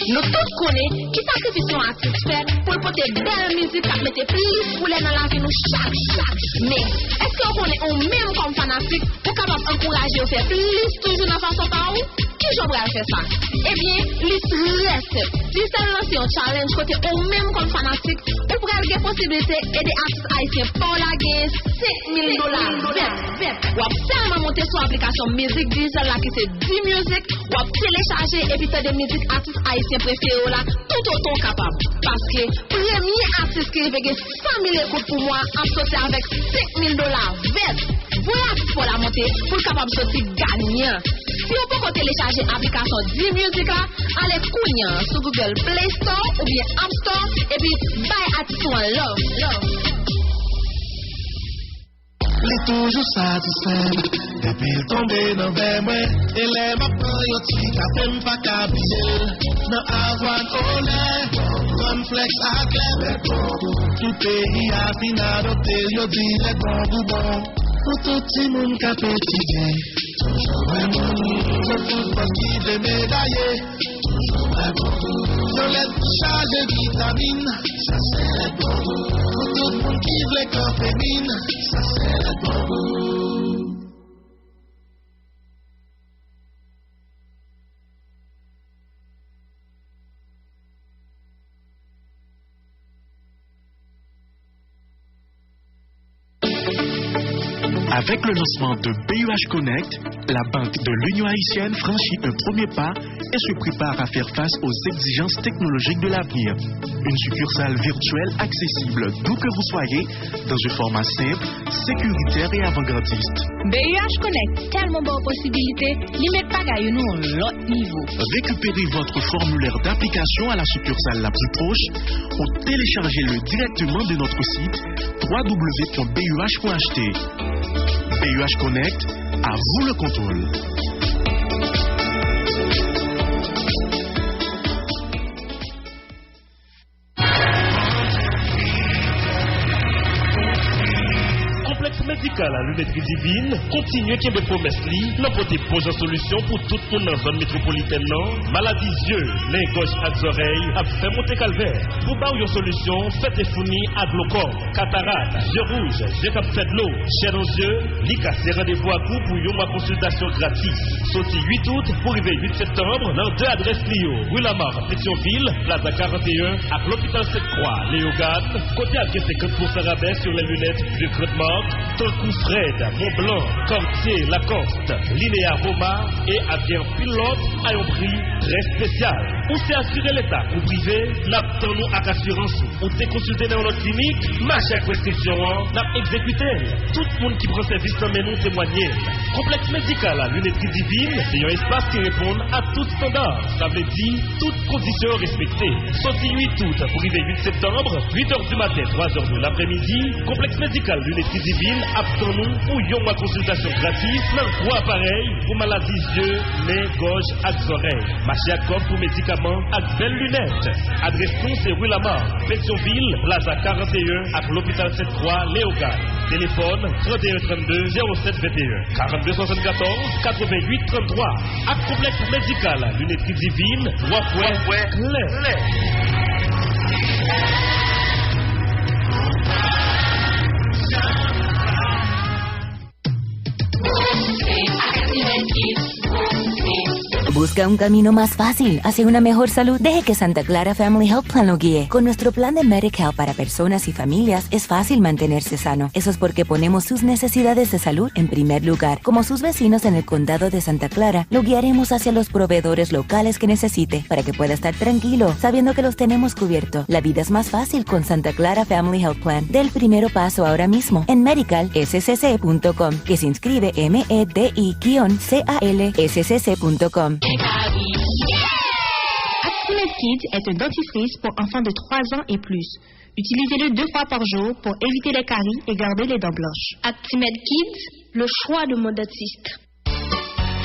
Nous tous connaissons qui sacrifice un artiste fait pour porter belle musique pour mettre plus pour les dans la vie nous chaque. Mais est-ce qu'on connaît on même comme fanatique pour capable encourager ou faire plus toujours dans façon par où? Qui j'en va faire ça? Eh bien, liste reste. Si ça lance un challenge côté ou même comme fanatique, ou pour avoir possibilité aider artistes haïtiens pour la gagner $5,000. Ou seulement monter sur l'application musique digital là qui c'est D-Music, ou télécharger et puis faire des musiques artistes haïtiens préférés là tout autant capable. Parce que premier artiste qui veut gagner 100,000 écoutes pour moi en sortir avec $5,000. Voilà pour la monter pour capable sortir gagnant. Si on peut télécharger l'application D-Music là, allez courir sur Google Play Store ou bien App Store et puis buy artist one love. toujours satisfait. Depuis tombé dans vers moi, et les m'apprend yo ti capem pas cabiel. Dans avoine au lait, cornflakes à clair. Tout pays a fin adopté, yo dit les bons bon. Pour tout le monde qui a pétillé. Toujours un bon. Le football qui veut médailler. Toujours un bon. Sur les charges de vitamines. Ça c'est le bon. Pour tout le monde qui veut les corps féminines. Ça c'est le bon. Avec le lancement de BUH Connect, la Banque de l'Union haïtienne franchit un premier pas et se prépare à faire face aux exigences technologiques de l'avenir. Une succursale virtuelle accessible d'où que vous soyez, dans un format simple, sécuritaire et avant-gardiste. BUH Connect, tellement bonne possibilité, limite pas gagne nous à l'autre niveau. Récupérez votre formulaire d'application à la succursale la plus proche ou téléchargez-le directement de notre site www.buh.ht. BUH Connect, à vous le contrôle. Médical à lunetterie divine, continuez qu'il y ait des promesses l'emporter pose en solution pour tout le monde dans la zone métropolitaine. Maladie yeux, les gauche à oreilles, a fait monter calvaire. Pour avoir une solution, faites et fourni à glaucome, cataracte, yeux rouges, yeux cap fait de l'eau, chair aux yeux, l'ICAC rendez-vous à coup pour une consultation gratis. Sorti 8 août pour arriver 8 septembre dans deux adresses Lio, Rue Lamar, Pétionville, Plaza 41, à l'hôpital 7-Croix, Léogane, côté à 50% rabais sur les lunettes de Crête-Marque. Tolkou Fred, Montblanc, Cortier, Lacoste, Linéa Roma et avion pilote à un prix très spécial. Ou c'est assuré l'État ou privé, l'attendons à assurance. Ou t'es consulté dans notre clinique, ma chère prescription, n'a exécuté. Tout le monde qui prend service dans mes noms témoigner. Complexe médical à lunetterie divine, c'est un espace qui répond à tout standard. Ça veut dire toutes conditions respectées. Sorti 8 août pour arriver 8 septembre, 8h du matin, 3h de l'après-midi, complexe médical lunetterie divine, appelons-nous pour une consultation gratuite dans 3 appareils pour maladies yeux, nez, gorge et oreilles. Marché à com pour médicaments à belles lunettes. Adresse-nous c'est Rue Lamar, Pétionville, Plaza 41, à l'hôpital 7-3, Léogane. Téléphone 31 32 07 21 42 74 88 33. À complexe médical, lunetterie divine, 3 points clair. Busca un camino más fácil hacia una mejor salud. Deje que Santa Clara Family Health Plan lo guíe. Con nuestro plan de Medi-Cal para personas y familias es fácil mantenerse sano. Eso es porque ponemos sus necesidades de salud en primer lugar. Como sus vecinos en el condado de Santa Clara, lo guiaremos hacia los proveedores locales que necesite para que pueda estar tranquilo, sabiendo que los tenemos cubierto. La vida es más fácil con Santa Clara Family Health Plan. Dé el primero paso ahora mismo en medicalscc.com, que se inscribe MEDI-CALSCC.com. Actimel Kids est un dentifrice pour enfants de 3 ans et plus. Utilisez-le 2 fois par jour pour éviter les caries et garder les dents blanches. Actimel Kids, le choix de mon dentiste.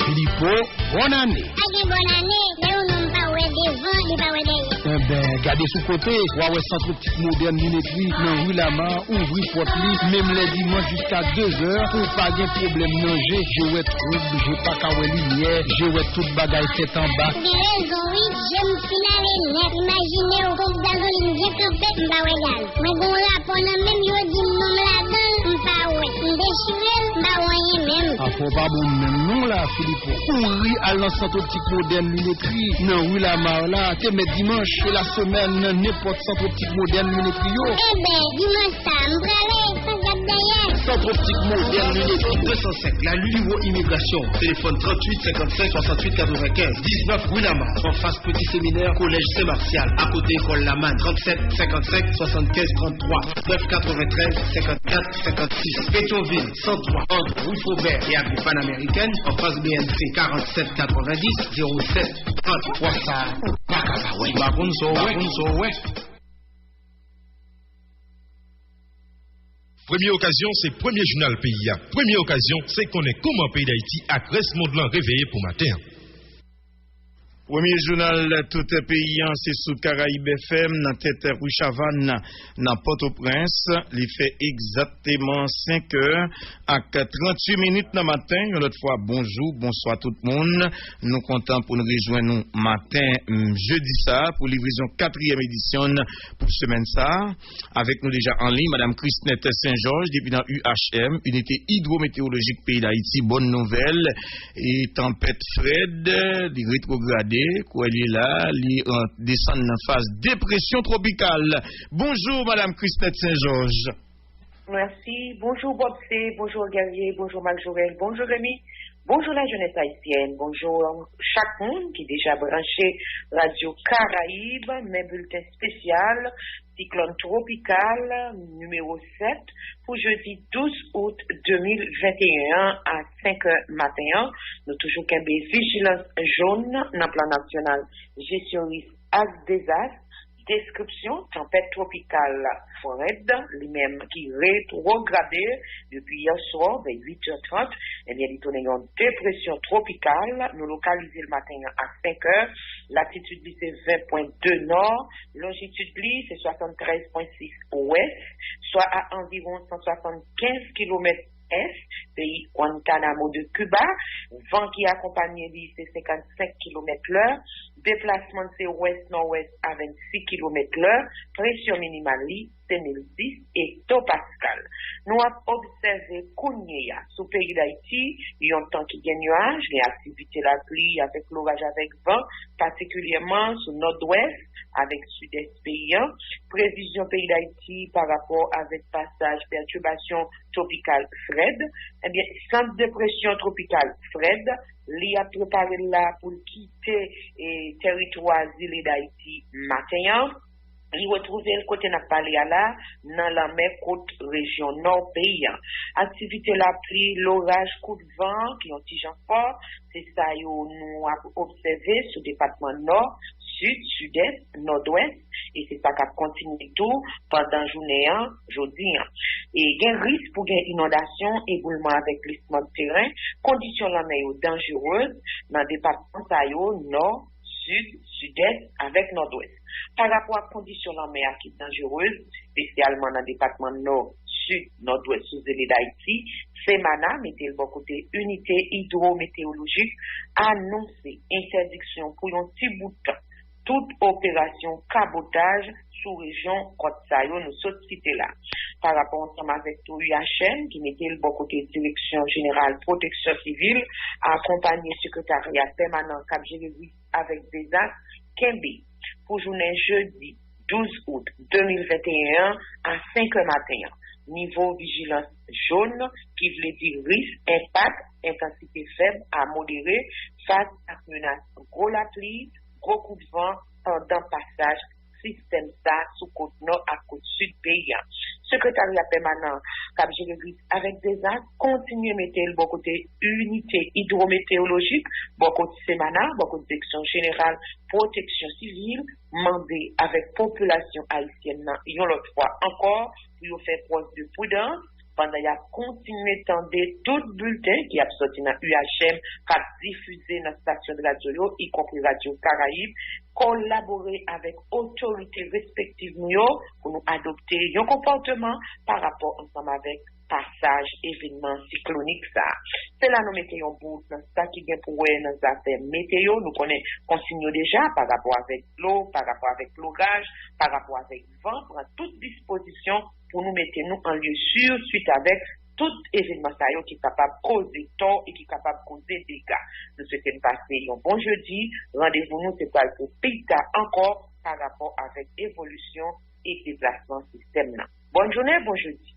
Filippo, bonne année. Bonne année, mais on n'a pas oué devant, il pas oué derrière. Gardez sous côté, ouais, centre optique moderne lunetterie, dans rue Lamar, ouvrir porte li, même les dimanches jusqu'à 2h, pour pas de problème manger, je vais trouble, je pas qu'à lumière, je vais toute bagaille tête en bas. Bien raison, oui, j'aime finaler net, imaginez au groupe d'azoline, bien campé, m'ba oué gal. Mais bon là, pendant même yo dit mon là-dedans, m'ba oué, m'déchiré, m'ba oué même. Ah, faut pas bon même non là, Philippe. Ouvrir à l'encentre optique moderne lunetterie, dans rue Lamar là, te met dimanche. Et la semaine, n'importe centre optique moderne lunetterie. Eh ben, dis-moi ça, m'bralé, ça garde d'ailleurs. Centre optique moderne lunetterie 205, la Lulivo Immigration. Téléphone 38 55 68 95. 19 rue Lamar. En face petit séminaire, collège Saint-Martial. À côté école Laman. 37 55 75 33. 9 93 54 56. Pétionville 103 entre rue Faubert et à rue Panaméricaine. En face BNC 47 90 07 33. Ça, Première occasion, c'est premier journal pays. Première occasion, c'est qu'on est comment pays d'Haïti a reste monde là réveillé pour matin. Premier journal tout pays, c'est sous Caraïbe FM, dans tête rue Chavannes, dans Port-au-Prince. Il fait exactement 5 heures à 38 minutes dans le matin. Une autre fois, bonjour, bonsoir tout le monde. Nous comptons pour nous rejoindre nous matin, jeudi ça, pour livraison 4e édition pour semaine ça. Avec nous déjà en ligne, Madame Christnette Saint-Georges, depuis dans UHM, unité hydrométéorologique pays d'Haïti. Bonne nouvelle. Et tempête Fred, des rétrogradés. Quoi il est là, il descend en phase dépression tropicale. Bonjour Madame Christnette Saint-Georges. Merci. Bonjour Bob C, bonjour Guerrier, bonjour Marc Joël, bonjour Rémi, bonjour la jeunesse haïtienne, bonjour chaque monde qui est déjà branché Radio Caraïbe, mes bulletins spéciaux, cyclone tropical numéro 7 pour jeudi 12 août 2021 à 5h matin. Nous toujours qu'un vigilance jaune dans le plan national gestion risque à désastre. Description, tempête tropicale Fred, lui-même qui rétrogradé depuis hier soir vers 8h30. Eh bien, il y a une dépression tropicale, nous localisé le matin à 5h. Latitude c'est 20.2 nord, longitude c'est 73.6 ouest, soit à environ 175 km est, pays Guantanamo de Cuba. Vent qui accompagne c'est 55 km/h. Déplacement c'est ouest-nord-ouest à 26 km/h. Pression minimale c'est 1010 hectopascal. Nous avons observé Kounia sous pays d'Haïti. Il y a un temps qui gagne nuage, il y a activité la pluie avec l'orage avec vent, particulièrement sur nord-ouest avec sud-est paysan. Prévision pays d'Haïti par rapport avec passage perturbation tropicale Fred. Eh bien, centre de pression tropicale Fred, il a préparé là pour quitter le territoire île d'Haïti matin. Il retrouve le côté n'a parlé là dans la même côte région nord pays. Activité la pluie, l'orage, coup de vent qui ont tigeant fort, c'est ça que nous avons observé sur le département nord, sud, sud-est, nord-ouest, et c'est ça qui a continué tout pendant journée jeudi. Et il y a un risque pour une inondation, éboulement avec glissement de terrain, conditions la mer dangereuses dans le département nord, sud, sud-est avec nord-ouest. Par rapport à conditions la mer qui est dangereuse, spécialement dans le département nord, sud, nord-ouest, sous l'île d'Haïti, Semana, mettez le bon côté, unité hydrométéorologique, annoncé interdiction pour un petit bout de temps. Toute opération cabotage sous région Côte-Sayo, nous sommes cités là. Par rapport ensemble avec tout UHM, qui mettait le bon côté direction générale protection civile, accompagné secrétariat permanent Cap Génévis avec des actes Kembe pour journée jeudi 12 août 2021 à 5h matin. Niveau vigilance jaune, qui veut dire risque, impact, intensité faible à modéré face à menace gros la pluie, gros coup de vent pendant passage système ça sous côte nord à côte sud pays. Secrétariat permanent Cap Génévis avec des actes continue à mettre le bon côté unité hydrométéorologique, bon côté Semana, bon côté direction générale protection civile, mandé avec population haïtienne une autre fois encore pour faire preuve de prudence. Pendant qu'il a continué à tendre tout bulletin qui a sorti dans UHM, qui a diffusé dans la station de radio, y compris Radio Caraïbe, collaborer avec autorités respectives pour nous adopter un comportement par rapport ensemble avec passage événement cyclonique ça. C'est là nous mettons en bout dans ça qui vient pour dans les affaires météo, nous connaissons consigne déjà par rapport avec l'eau, par rapport avec l'orage, par rapport avec le vent, prendre toute disposition pour nous mettre nous en lieu sûr suite avec tout événement qui est capable de causer tort et qui est capable de causer dégâts. Nous souhaitons passer un bon jeudi. Rendez-vous nous c'est pas pour Pita encore par rapport avec évolution et déplacement système là. Bonne journée, bon jeudi.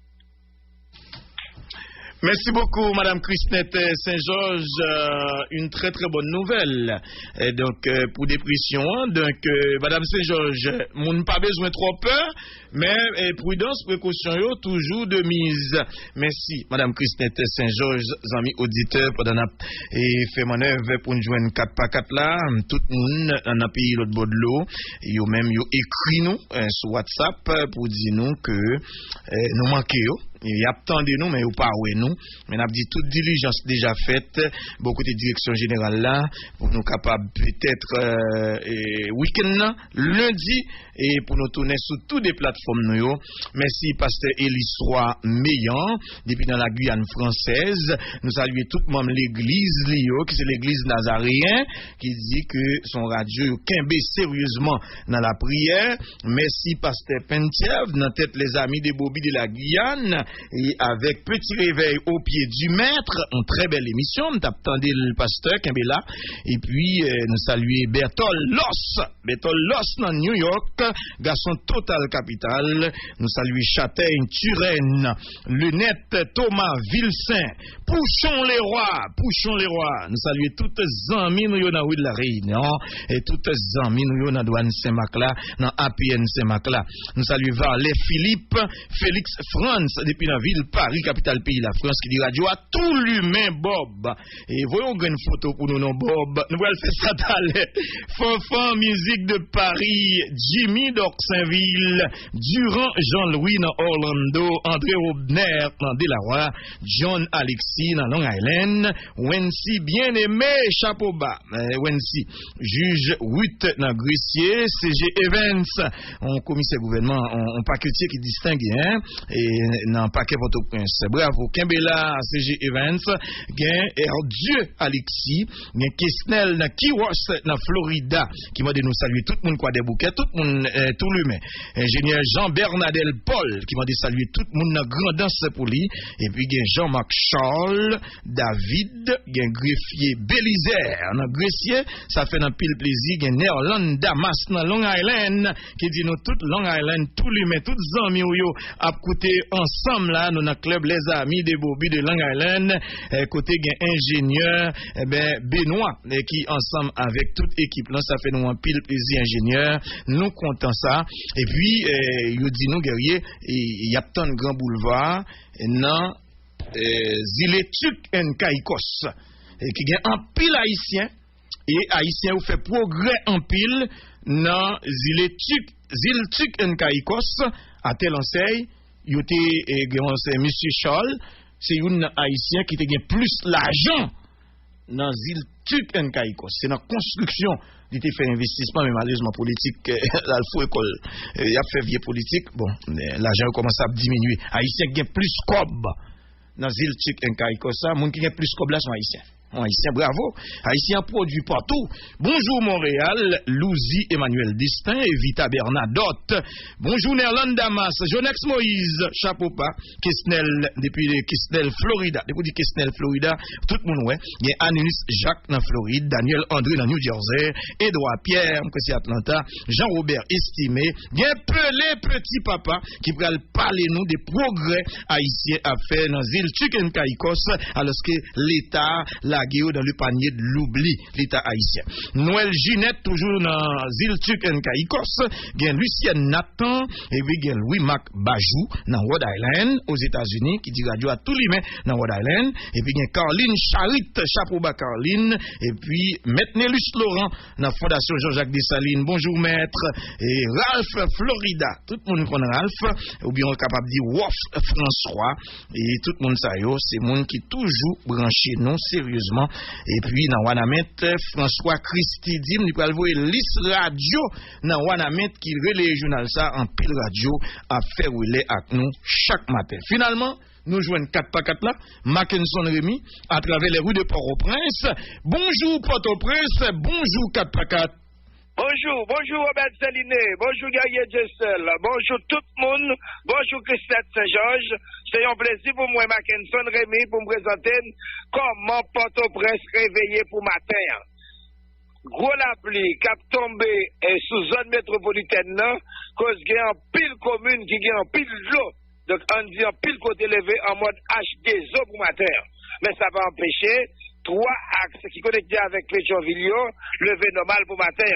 Merci beaucoup, Madame Christnette Saint-Georges. Une très très bonne nouvelle. Et donc, pour dépression, donc, Madame Saint-Georges, on n'a pas besoin de trop peur. Mais prudence, précaution, toujours de mise. Merci, Madame Christine Saint-Georges, amis auditeurs, pendant et fait manœuvre pour nous joindre 4x4 là. Tout le monde dans le pays l'autre bord de l'eau. Yo même yo écrit nous sur WhatsApp pour dire nous que nous manquons. Il y a tant de nous, mais il n'y a pas de nous. Mais on a dit toute diligence déjà faite, beaucoup de direction générale là, pour nous capables peut-être week-end, lundi, et pour nous tourner sur toutes les plateformes. Nous. Merci, Pasteur Elisroy Meillan, depuis dans la Guyane française. Nous saluons tout le monde l'église Lio, qui c'est l'église nazaréenne, qui dit que son radio qu'imbé sérieusement dans la prière. Merci, Pasteur Pentiev, dans tête les amis des Bobby de la Guyane. Et avec petit réveil au pied du maître, une très belle émission. Nous attendons le pasteur Kembela. Et puis, nous saluons Bertol Loss dans New York, garçon total capital. Nous saluons Châtaigne, Turenne, Lunette, Thomas, Vilsain, Pouchon les rois. Nous saluons toutes les amis nous dans de la Réunion et toutes les amis nous dans douane Saint-Macla, dans APN Saint-Macla. Nous saluons Varlet Philippe, Félix France, depuis la ville Paris, capitale pays la France, qui dit radio à tout l'humain Bob. Et voyons une photo pour nous, non Bob. Nous allons faire ça d'aller. Fanfan, musique de Paris, Jimmy d'Orsainville, Durand Jean-Louis dans Orlando, André Robner dans Delaware, John Alexis dans Long Island, Wency bien-aimé, chapeau bas. Wency, juge 8 dans Gressier, CG Evans, on commissaire gouvernement, on paquetier qui distingue, hein, et dans paquet Port-au-Prince. Bravo, Kembela, CG Evans, gen Dieu Alexis, gen Kesnel dans Kiwas dans Florida, qui m'a dit nous saluer tout le monde quoi des bouquets, tout le monde, tout l'humain. Ingénieur Jean-Bernadel Paul, qui m'a dit saluer tout le monde dans grandance pour lui, et puis gen Jean-Marc Charles, David, gen greffier Bélisaire, dans Gressier, ça fait un pile plaisir, gen Nerland Damas dans Long Island, qui dit nous tout Long Island, tout l'humain, tous les amis yo, à côté ensemble là, nous dans club les amis des Bobby de Long Island, côté gen ingénieur, Benoît, qui ensemble avec toute équipe là, ça fait nous un pile plaisir ingénieur, nous comptons ça, et puis, yo dit nous guerrier, il y a tant de grands boulevards, dans Ziletuk en Caïcos, qui gagne un pile haïtien, et haïtien ou fait progrès en pile, dans Ziletuk en Caïcos, à tel enseigne, il y a Monsieur Charles, c'est un haïtien qui a plus l'argent dans Ziletuk en Caïcos. C'est dans la construction. Il a fait investissement, mais malheureusement politique, l'alpha école, il a fait vieux politique. Bon, l'argent commence à diminuer. Haïtien qui a plus cob dans Ziletuk en Caïcos, ça, moun qui a plus cob là sont haïtiens. Haïtien, bravo. Haïtien produit partout. Bonjour Montréal, Louzy Emmanuel Distin et Vita Bernadotte. Bonjour Nerland Damas, Jonex Moïse, chapeau pas, Kisnel, depuis Kisnel, Florida. Depuis Kisnel, Florida, tout le monde, ouais. Il y a Anus Jacques dans Floride, Daniel André dans New Jersey, Edouard Pierre, que c'est Atlanta, Jean-Robert Estimé, il y a Pelé Petit Papa qui va parler nous des progrès haïtiens à faire dans Ziletuk en Caïcos, alors que l'État, la dans le panier de l'oubli, l'État haïtien. Noël Ginette, toujours dans Ziletuk en Caïcos, gen Lucien Nathan, et puis gen Louis-Mac Bajou, dans Rhode Island, aux États-Unis, qui dit radio à tous les mains dans Rhode Island, et puis gen Caroline Charit, chapeau bas Caroline, et puis Maître Nélus Laurent, dans la Fondation Jean-Jacques Dessalines, bonjour maître, et Ralph Florida, tout le monde connaît Ralph, ou bien on est capable de dire Woff François, et tout le monde ça yo, c'est monde qui toujours branché non sérieusement. Et puis dans Wanamet, François Christi dit nous allons voir liste radio dans Wanamet qui relève journal ça en pile radio à faire relais avec nous chaque matin. Finalement, nous jouons 4x4 là, Mackinson Rémy à travers les rues de Port-au-Prince. Bonjour Port-au-Prince, bonjour 4x4. Bonjour Robert Céliné, bonjour Guerrier Jessel, bonjour tout le monde, bonjour Christette Saint-Georges. C'est un plaisir pour moi, Mackinson Rémy, pour me présenter comment Port-au-Prince réveillé pour matin. Gros la pluie qui a tombé sous zone métropolitaine, cause qu'il y a un pile commune qui a un pile l'eau. Donc on dit un pile côté levé en mode H2O pour matin. Mais ça va empêcher 3 axes qui connectent avec Pétionville, levé normal pour matin.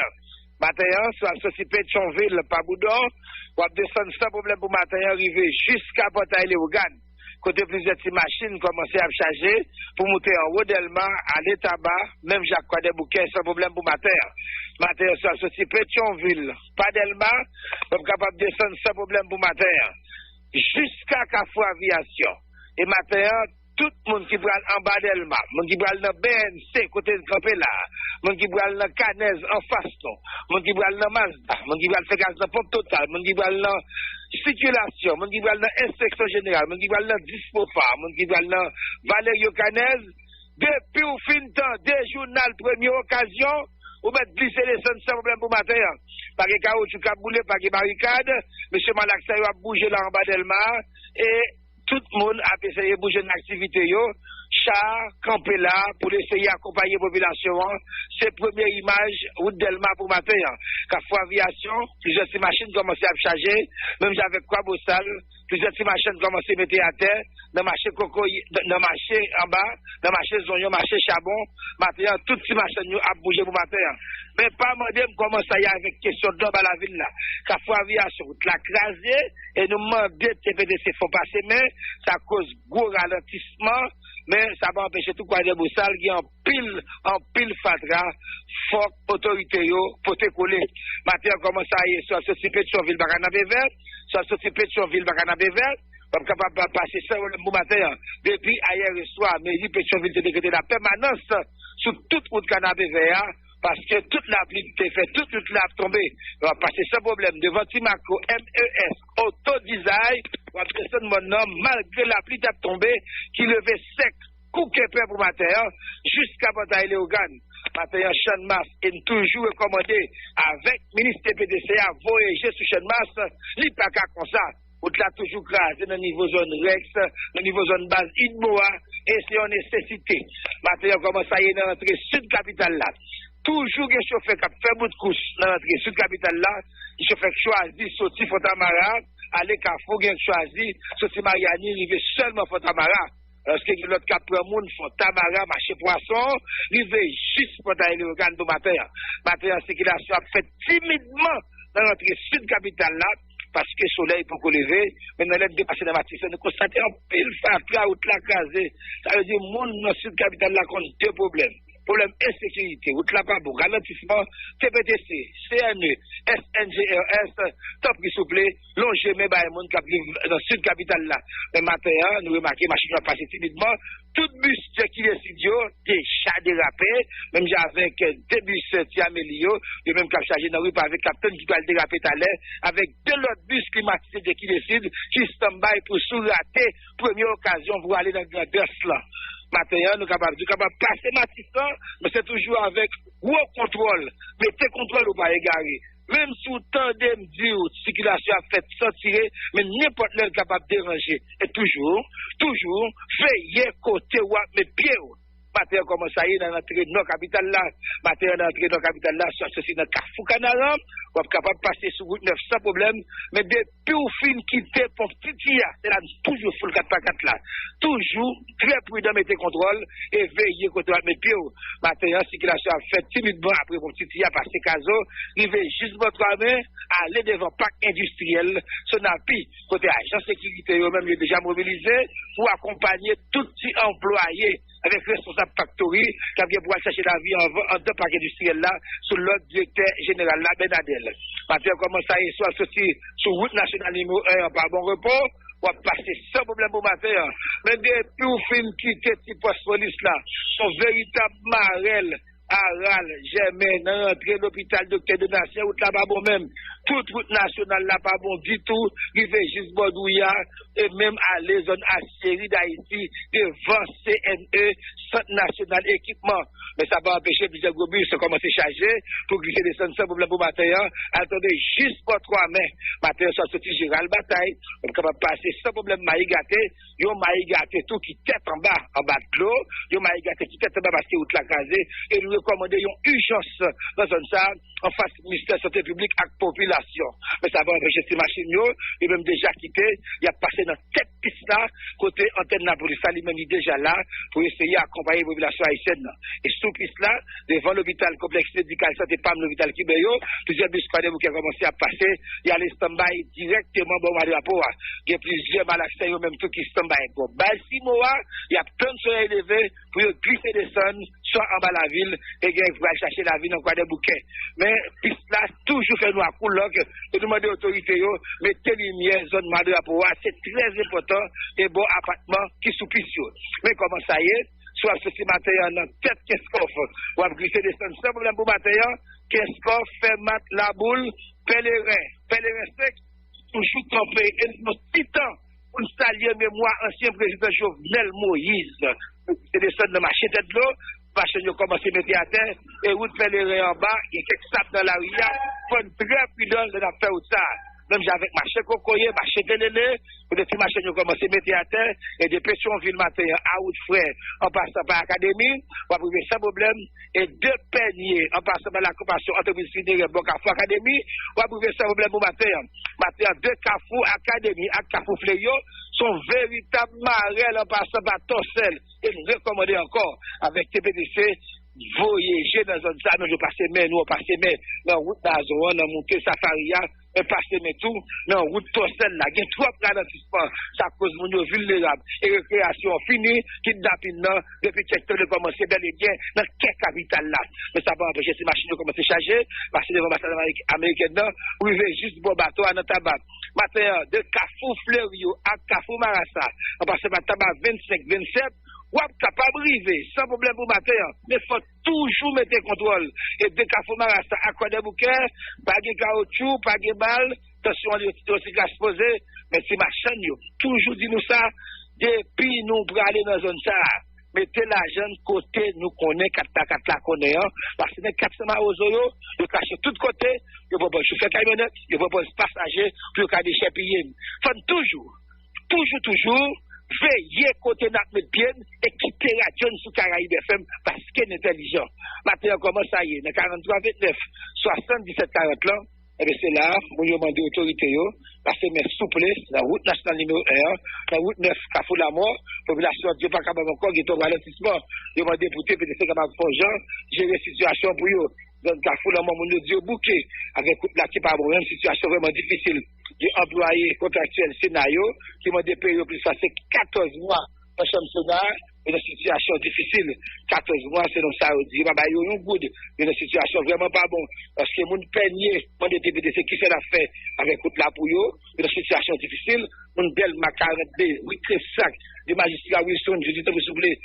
Matin, soit associé Pétionville, pas Boudon, on va descendre sans problème pour matin, arriver jusqu'à Portail-les-Ouganes. Côté plusieurs petites machines commencer à charger pour monter en haut d'Elma, aller tabac, même Jacques des bouquets sans problème pour matin. Matin, soit associé Pétionville, pas d'Elma, on est capable de descendre sans problème pour matin. Jusqu'à Carrefour Aviation. Et matin, tout le monde qui prend en bas d'Elma, le monde qui prend dans BNC, côté de Campela, le monde qui prend dans Canez, en Faston, le monde qui prend dans Mazda, le monde qui prend faire gaz dans Pompe Total, le monde qui prend dans circulation, le monde qui prend dans inspection générale, le monde qui prend dans Dispofa, le monde qui prend dans Valério Canez, depuis au fin de temps, des journaux, première occasion, ou mettre glisser les sons sans problème pour matin. Pas de caoutchouc à bouler, pas de barricade, M. Malaxa a bougé là en bas d'Elma, et tout le monde a essayé de bouger une activité, chat, campé là, pour essayer d'accompagner la population. C'est la première image, route d'Elma pour matin. Carrefour Aviation, plusieurs machines commencent à charger, même avec quoi Bossal, plusieurs machines commencent à mettre à terre, dans le marché coco, dans le marché en bas, dans le marché zonion, marché charbon, matin, toutes ces machines ont bougé pour matin. Mais pas demander comment ça y est avec question d'homme à la ville là. Carrefour Aviation, route la crasée, et nous demander TPDC faut passer, mais ça cause gros ralentissement, mais ça va empêcher tout quoi de Boussal qui en pile fatra, fort autorité pour te coller. Matin, comment ça y est, soit société de Pétionville, Bacana Bével, soit société de Pétionville, Bacana Bével, comme capable de passer ça le matin, depuis hier soir, mais il Pétionville a décrété la permanence sur toute route Canabé Vert, parce que toute la pluie était faite, toute la tombée. On va passer sans problème devant Timaco, MES, Autodesign, on va descendre mon homme, malgré la pluie qui a tombé, qui levait sec, couquet peur pour matin, jusqu'à Portail-les-Ouganes. Matin, Champ de Mars est toujours recommandé avec le ministre PDC à voyager sur Champ de Mars, il n'y a pas qu'à comme ça. On l'a toujours crasé dans le niveau zone Rex, dans le niveau zone base Idmoa, et c'est une nécessité. Matin, on commence à y aller dans l'entrée sud-capitale là. Toujours un chauffeur qui a fait bout de couche dans l'entrée sud-capitale là, il chauffeur choisi, sorti Fontamara, aller Carrefour, il choisi, sorti Mariani, arrivé seulement Fontamara. Lorsque l'autre cap prend moun Fontamara, marché poisson, arrivé juste Portail-les-Ouganes pour matin. Matin, la circulation a fait timidement dans l'entrée sud-capitale là, parce que le soleil pour qu'on lever, mais dans l'aide de passer dans la matinée, nous constatons un pile fatra ou la crasé. Ça veut dire, moun dans le sud-capitale là, compte deux problèmes. Problème insécurité, route là pas bon, ralentissement, TPTC, CNE, SNGRS, top qui souple, longer mes bails monde qui dans le sud capitale là. Le matin, nous remarquons, machine va passer timidement, tout bus qui est studio, déjà dérapé, même avec deux bus Tiamélio, le même cap chargé dans la rue avec capitaine qui doit le déraper tout à l'heure, avec deux autres bus climatisés qui décident, qui stand-by pour sous-rater, première occasion pour aller dans le grand là. Matin, nous sommes capables de passer Matissan, mais c'est toujours avec gros contrôle. Mettez contrôle ou pas égaré. Même si vous tendez me dire que la circulation a fait sortir, mais n'importe quel capable de déranger. Et toujours, veillez côté ou mes pieds. Matin, commence à y aller dans l'entrée de nos capitales là. Matin, dans l'entrée de nos capitales là, soit ceci dans Carrefour Canaram, on est capable de passer sur route 9 sans problème. Mais depuis au fin quitter pour Titia, c'est là toujours full 4x4 là. Toujours très prudent, mettez contrôle et veillez côté mes pieds. Matin, la circulation a fait timidement après pour Titia, passer Caso, arriver juste votre main, aller devant parc industriel, Sonapi, côté agent sécurité, eux-mêmes déjà mobilisé pour accompagner tout petit employé avec responsable factory qui vient pour chercher la vie en deux parcs industriels là, sous l'autre directeur général là, Benadel. Maintenant, comment ça est, soit sorti sur route nationale numéro 1 par bon repos, on va passer sans problème au matin. Mais depuis au fin quitter ce poste police là, son véritable marel, Aral, Germain, rentré l'hôpital Docteur de Nation, route là-bas bon même. Toute route nationale là pas bon du tout, il fait juste Bordouya, et même aller zone Assyrie d'Haïti, devant CNE, Centre National Équipement. Mais ça va empêcher plusieurs gros bus de commencer à charger pour glisser des sons sans problème pour matin. Attendez juste pour 3 mai. Matin, soit sorti Gérald Bataille, on est capable de passer sans problème Maïgaté, yon Maïgaté tout qui tête en bas de l'eau, yon Maïgaté qui tête en bas parce que route la casée, et nous recommandons une urgence dans zone ça, en face du ministère de la Santé publique avec la population. Mais ça va empêcher ces machines, ils même déjà quitté, il a passé dans cette piste là, côté antenne la police, lui-même il est déjà là, pour essayer à accompagner la population haïtienne. Et sous piste là, devant l'hôpital complexe médical santé PAM, l'hôpital Kibeyo, plusieurs bus qui ont commencé à passer, il y a les stand-by directement bon de la poa. Il y a plusieurs malaxés même tout qui stand-by. Bon, Balsimoa, il y a plein de soleil élevé pour glisser des sons, soit en bas la ville, et il faut aller chercher la ville en quoi des bouquets. Mais piste là, toujours fait nous à couloc, et demander aux autorités, mettez lumière, zone de la poa, c'est très important, et bon appartement qui sous piste. Mais comment ça y est, soit ce matin, dans tête Keskoff, ou à glisser des sons, sans problème pour matin, Keskoff fait mat la boule, pèlerin sec, toujours campé, et nos titans, pour saluer mémoire ancien président Jovenel Moïse. C'est des sons de marché tête de l'eau, machin yo commencé à mettre à terre, et route pèlerin en bas, il y a quelques sapes dans la rue, il faut une très prudence de la faire ou ça. Même j'avais marché cocoyer, marché télé, pour des petits machines qui ont commencé à mettre à terre, et des Pétionville matin, à Outfrère, en passant par l'Académie, on va trouver sans problème, et deux peigniers, en passant par la coopération entreprise finire, bon Carrefour Académie, on va trouver sans problème au matin. Matin, deux Carrefour Académie, à Carrefour Fléau, sont véritablement marrels en passant par Torsel, et nous recommandons encore, avec TPDC, voyager dans une zone, nous passons mais nous passons mais dans la route d'Azoan, dans monter Safaria, et passer mais tout, dans la route Torsel, là, il y a trop de ralentissement, ça cause mon vulnérable, et récréation finie, kidnapping, depuis quelques temps de commencer bel et bien, dans quelle capitale là, mais ça va empêcher ces machines de commencer à charger, parce que devant l'ambassade américaine, où il veut juste bon bateau à notre tabac. Matin, de Carrefour Fleurio à Carrefour Marassa, on passe par tabac 25-27, ou capable de arriver sans problème pour matin, mais il faut toujours mettre contrôle. Et de Carrefour Marassa à quoi des bouquets, pas de caoutchouc, pas de balles, attention à l'autocyclage posé, mais c'est ma chaîne, toujours dit nous ça, depuis nous pour aller dans la zone ça. Mettez l'argent côté, nous connaissons 4 la connaît, parce que les 400 aux oyo, ils cachent de tous côtés, ils vont pas chauffeur camionnette, ils vont pas passager, puis ils vont déchets payés. Faut toujours, veillez côté notre bien et quitter la John sous Caraïbe FM parce qu'elle est intelligent. Maintenant, comment ça y est, dans 43-29, 77-40 ans, et bien c'est là, vous demandez aux autorités, parce que mes souplesses, la route nationale numéro 1, la route 9, Carrefour la mort, population Dieu pas capable encore, qui est au ralentissement, demandez pour TPDC capable de faire gérer la situation pour eux. Donc, Carrefour la mort, mon Dieu bouquet, avec la qui par une situation vraiment difficile. Des employés contractuels scénario, qui m'ont dépayé plus ça, c'est 14 mois en chambre scénario, une situation difficile. 14 mois, c'est donc ça, on dit, bah, il y a un good, une situation vraiment pas bon. Parce que mon peigné, mon DTPDC qui fait l'affaire avec toute la pouille, une situation difficile, mon belle macarette B, 8 sacs, de magistrat Wilson, je dis, vous soufflez.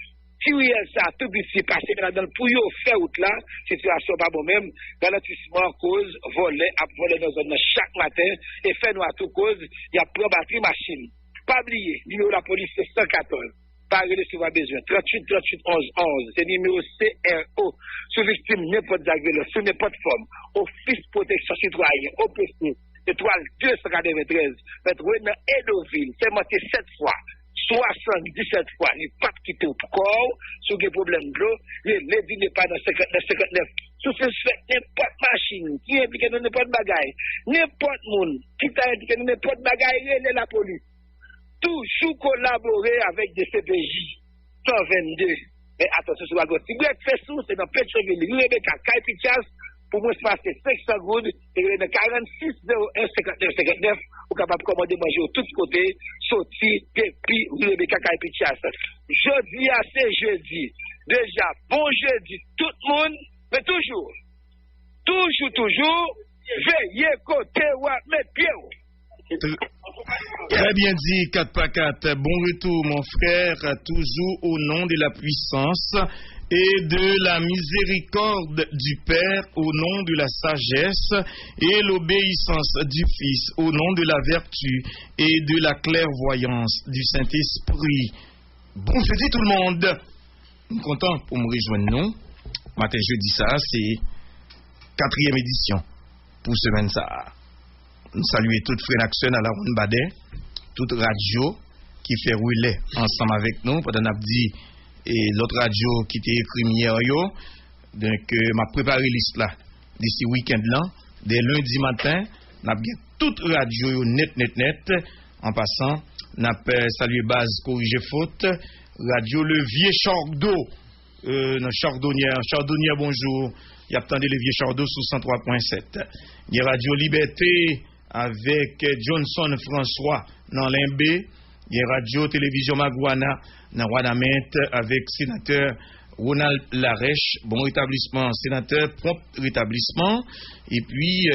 Si oui, ça, tout petit passé dans le pouillot, fait out là, situation pas bon même, ralentissement, cause, voler dans une chaque matin, et fait nous à tout cause, il y a pro batterie machine. Pas oublier, numéro de la police, c'est 114. Parlez si vous avez besoin. 38 38 11 11. C'est numéro CRO. Sous victime, n'importe quelle sous n'importe forme. Office protection citoyenne, OPC, étoile 293. Mettre dans Edoville, c'est monté 7 fois. 77 fois, il n'est pas quitté au corps, sur des problèmes de l'eau, les n'est pas dans 59. Sous ce fait, n'importe machine, qui implique dans n'importe bagaille, n'importe monde, qui t'a impliqué dans n'importe bagaille, il est la police. Toujours collaborer avec des CPJ 122. Mais attention, sur la gauche. Si vous êtes fait sous, c'est dans Pétionville, Rebecca, Kaipichas, pour moi, c'est passé 500 gouttes, et il y a 46 01 59 59, vous capable de commander manger de tous côtés, sorti, depuis, Rebecca, Kaipichas. Jeudi, c'est jeudi. Déjà, bon jeudi, tout le monde, mais toujours, veillez côté, mettre pied. Très bien dit, 4x4. Bon retour, mon frère, toujours au nom de la puissance et de la miséricorde du Père, au nom de la sagesse et l'obéissance du Fils, au nom de la vertu et de la clairvoyance du Saint-Esprit. Bon jeudi tout le monde. Je suis content pour me rejoindre nous. Matin jeudi ça, c'est 4e édition pour semaine ça. Nous saluons toute Frénaction à la Ronde Badet, toute radio qui fait rouler ensemble avec nous. Pendant qu'on a dit et l'autre radio qui était écrit hier, donc m'a préparé liste là d'ici week-end là, dès lundi matin, n'a bien toute radio net. En passant, n'a salué base corriger faute, radio Le Vieux Chordo dans Chardonnière. Chardonnière, bonjour. Il y a plein d'Olivier Chardot sous 103.7. Il y a Radio Liberté avec Johnson François dans Limbé. Il y a Radio Télévision Maguana dans Wanamet avec sénateur Ronald Larèche. Bon rétablissement, sénateur, prompt rétablissement. Et puis,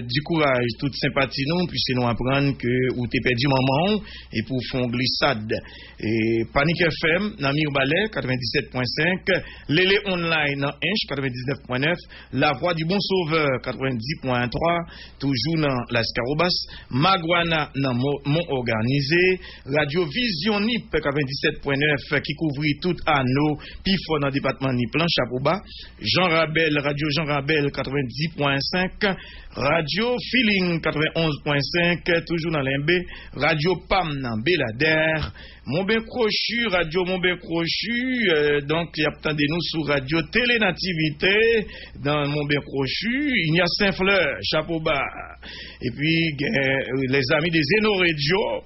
du courage, toute sympathie, nous, puisque nous apprendre que ou t'es perdu maman, et pour faire glissade. Et Panique FM, dans Mirbalais, 97.5, Lélé Online, dans Inch, 99.9, La Voix du Bon Sauveur, 90.3, toujours dans la Scarobas, Maguana, dans Mont Organisé, Radio Vision Nip, 97.9, qui couvre tout anneau, pifo dans le département Niplan, chapeau bas, Jean Rabel, Radio Jean Rabel, 90.5, Radio Feeling 91.5, toujours dans l'Imbé, Radio PAM dans Belader, Montbain Crochu, Radio Montbain Crochu, donc il y a attendez-nous sur Radio Télé Nativité dans Montbain Crochu, il y a Saint-Fleur, chapeau bas, et puis les amis des Zeno Radio,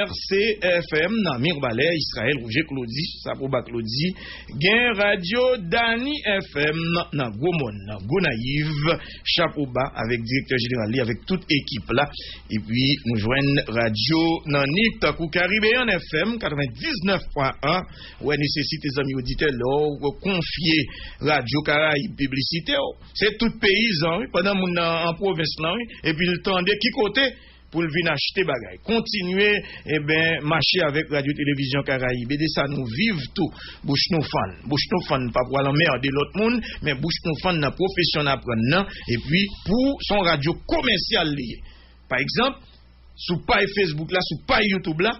RCFM dans Mirbalais, Israël, Roger Claudie, chapeau bas Claudie, Radio Dani FM dans Gomon, Gonaïve, chapeau bas avec directeur général, avec toute équipe là, et puis nous joignons Radio Nanit, Caribéen FM 99.1, où elle nécessite les amis auditeurs là, confier Radio Caraïbe publicité, c'est tout paysan, pendant mon en province là, et puis le temps de qui côté pour le venir acheter bagaille. Continuer, marcher avec Radio-Télévision Caraïbe. Et de ça, nous vivons tout. Bouche nos fans. Bouche nos fans, pas pour l'emmerder l'autre monde, mais bouche nos fans dans la profession d'apprendre. Et puis, pour son radio commercial lié. Par exemple, sous page Facebook là, sous page YouTube là,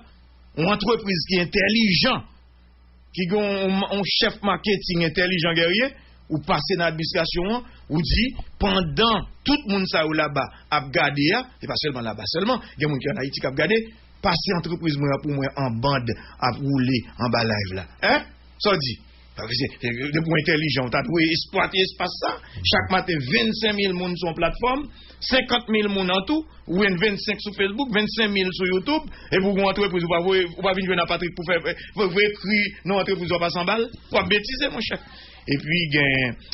une entreprise qui est intelligent, qui a un chef marketing intelligent guerrier, ou passer dans l'administration, ou dit, pendant tout le monde ça ou là-bas, a gardé, et pas seulement là-bas seulement, il y a des gens qui en Haïti qui a gardé, passer entreprise pour moi en bande, à rouler en bas live là. Hein? Ça dit. De pour intelligent, tu as dû exploiter espace ça. Chaque matin, 25 000 personnes sur la plateforme, 50 000 personnes en tout, ou 25 sur Facebook, 25 000 sur YouTube, et pour une entreprise, vous pas venir à Patrick pour faire, vous écrire, non, entreprise, vous pas 100 balles, pour bêtiser, mon chef. Et puis, il y a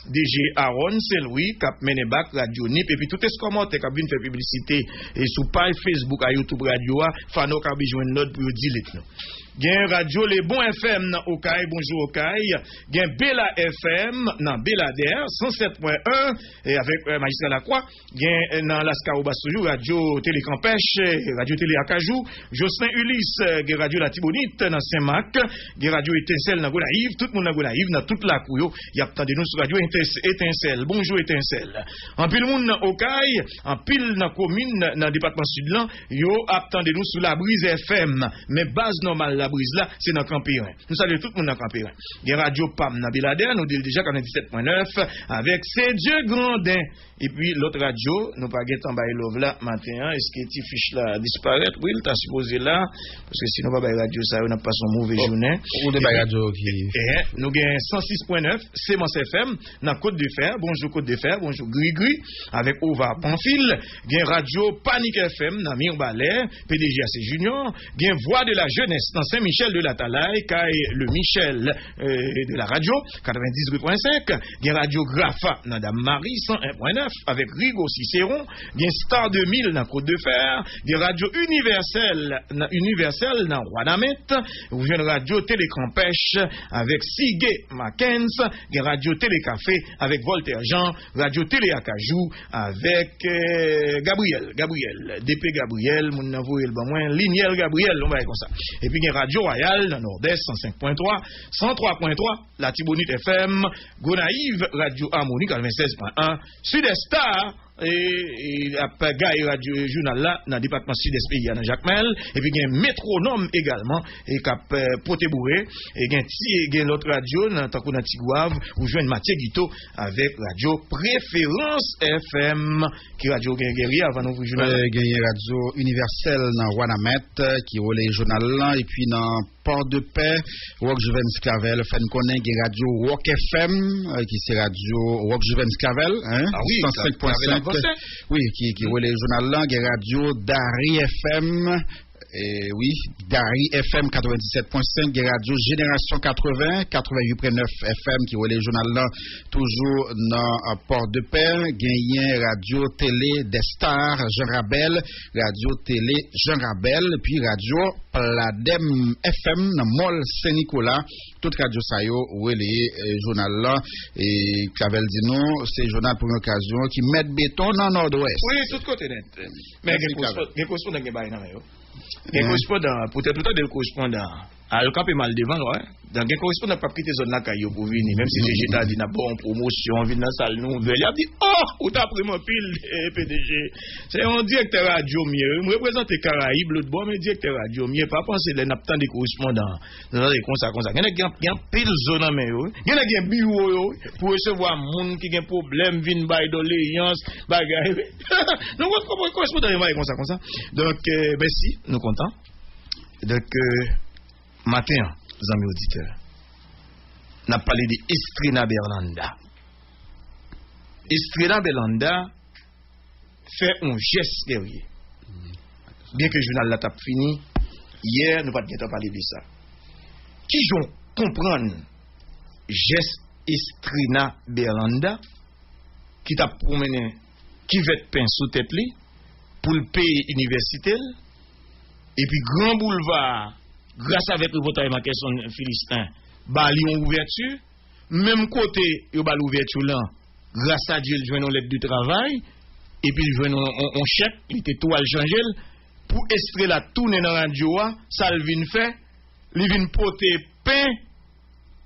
DG Aaron, c'est Louis, Cap Menebac, Radio Nip, et puis tout est ce comment tu as bien fait publicité, et sous page Facebook, à YouTube Radio, Fano Kabi joindre l'autre pour dire nous. Gen Radio Les Bons FM dans Okaï, bonjour Okaï. Gen Bella FM dans Belader 107.1 et avec Magistrat Lacroix. Gen dans Lascaroba toujours Radio Télé Campèche, Radio Télé Acajou, Jocelyn Ulysse, gen Radio La Tibonite dans Saint-Marc, gen Radio Étincelle dans Gonaïve, tout le monde dans Gonaïve dans toute la couille. Il y a attendez nous sur Radio Étincelle. Bonjour Étincelle. En pile monde dans Okaï, en pile dans commune dans département Sud-Lan, yo attendez nous sur la Brise FM, mais base normale la brise là, c'est dans Campérin. Nous saluons tout le monde dans Campérin. Il y a Radio PAM dans Belader, nous dit déjà 97.9 avec C'est Dieu Grandin. Et puis l'autre radio, nous pas guettant by love là matin, est-ce que tu fiche là disparaître? Oui, il t'a supposé là parce que sinon pas by radio ça on n'a pas son mauvais journée. Ou de by radio qui nous gagne 106.9 Sémence FM dans Côte de Fer. Bonjour Côte de Fer, bonjour Grigri avec Ova Pamphile, gagne radio Panique FM dans Mirbalais, PDGAC Junior, gagne Voix de la Jeunesse dans Saint-Michel de la Talaye, le Michel de la radio 98.5, gagne radio Grafa dans Dame Marie 101.9 avec Rigo Cicéron, gagne Star 2000 dans Côte de Fer, gagne radio universelle dans Roi-Damet, vous venez radio Télécampèche avec Sigé Mackenzie, gagne radio Télécafé avec Voltaire Jean, radio Télé Acajou avec Gabriel, DP Gabriel, mon envoyé le bon moins, Liniel Gabriel, on va comme ça. Et puis gagne radio Royal dans Nord-Est 105.3, 103.3, la Tibonite FM, Gonaïve, radio Harmonie 96.1, Sud-Est et après Gaï Radio Journal là dans le département Sud-Est pays dans Jacmel et puis il y a un métronome également et cap Poté-Bourré et il y a l'autre radio dans Takuna Tigouave où joignent Mathieu Guito avec radio Préférence FM qui radio guerrier avant nous journal radio universelle dans Roi-Damet qui relais journal là et puis dans Port-de-Paix Rock Juventus Clavel fait connaître radio Rock FM qui c'est radio Rock Juventus Clavel hein 105.5 oui qui relais journal là radio Dari FM oui, Dari FM 97.5, Radio Génération 80, 88.9 FM qui est le journal là, toujours dans Port-de-Paix, gagné Radio Télé des Stars, Jean Rabel, Radio Télé Jean Rabel, puis Radio Pladem FM dans Mall Saint-Nicolas, toute radio ça yo, où les journal là, et Clavel dit non, c'est journal pour une occasion qui met béton dans nord-ouest. Oui, tout côté net. Mais il correspond à des correspondants, peut-être tout à des correspondants. Alors, quand il mal devant, ouais. Donc, il correspond à pas quitter zone là pour venir. Même si j'ai dit na bonne promotion, vient dans salle nouvelle, il a dit oh, ou t'as pris mon pile PDG. C'est un directeur radio mieux. Me représenter Caraïbes l'autre bon, mais directeur radio mieux. Pas penser les n'a pas des correspondants. Dans les comme ça. Il y a pile zone en mais yo. Il y a un bureau pour recevoir monde qui a un problème, vinn by doléance, bagaille. Donc, comment correspondant comme ça. Donc, ben si, nous contents. Donc, matin, amis auditeurs, on a parlé de Estrina Berlanda. Estrina Berlanda fait un geste guerrier. Bien que le journal l'a fini, hier, nous n'avons pas parlé de ça. Qui j'en comprendre geste Estrina Berlanda qui t'a promené, qui veut être peint sous tête pour le pays universitaire et puis Grand Boulevard. Grâce avec le vote à question Philistin, bali on ouverture, même côté yo bal ouverture là, grâce à Dieu il joint une lettre du travail et puis il joint un chèque, il était tout à changer pour extraire la tourner dans la radio, ça le vinn fait, il vinn porter pain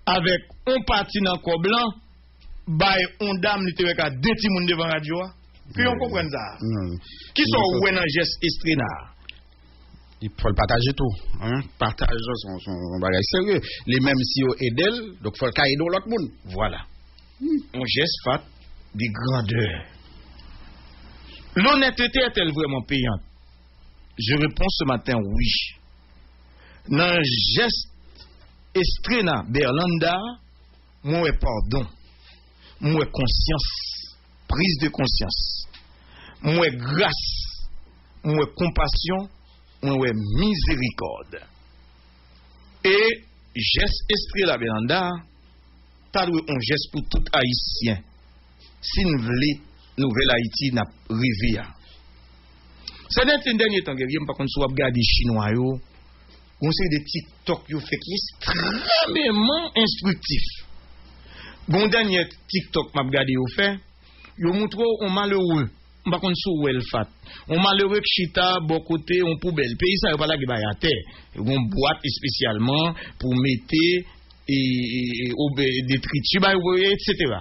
avec un parti dans corps blanc, bay on dame li te avec deux petits moun devant la radio. Puis on comprend ça. Qui sont ouais dans geste Estrina. Il faut le partager tout. Hein? Partager son bagage sérieux. Les mêmes si vous aidez, donc il faut le cahier dans l'autre monde. Voilà. Un geste fait de grandeur. L'honnêteté est-elle vraiment payante? Je réponds ce matin oui. Dans un geste Estrina Berlanda, moi pardon, moi conscience, prise de conscience, moi grâce, moi compassion, moi miséricorde. Et geste Estrina Berlanda, t'as un geste pour tout haïtien. Si nous voulons nouvelle Haïti n'a rêvé. C'est un dernier temps que je par contre soit regarder chinois yo, on sait des TikTok yo fait qui extrêmement instructif. Bon dernier TikTok m'a regardé yo fait, yo montre on malheureux, par contre sou el fat. On malheureux chita bon côté on poubelle. Pays ça pas la qui ba à terre. On boîte spécialement pour mettre et détritus etc.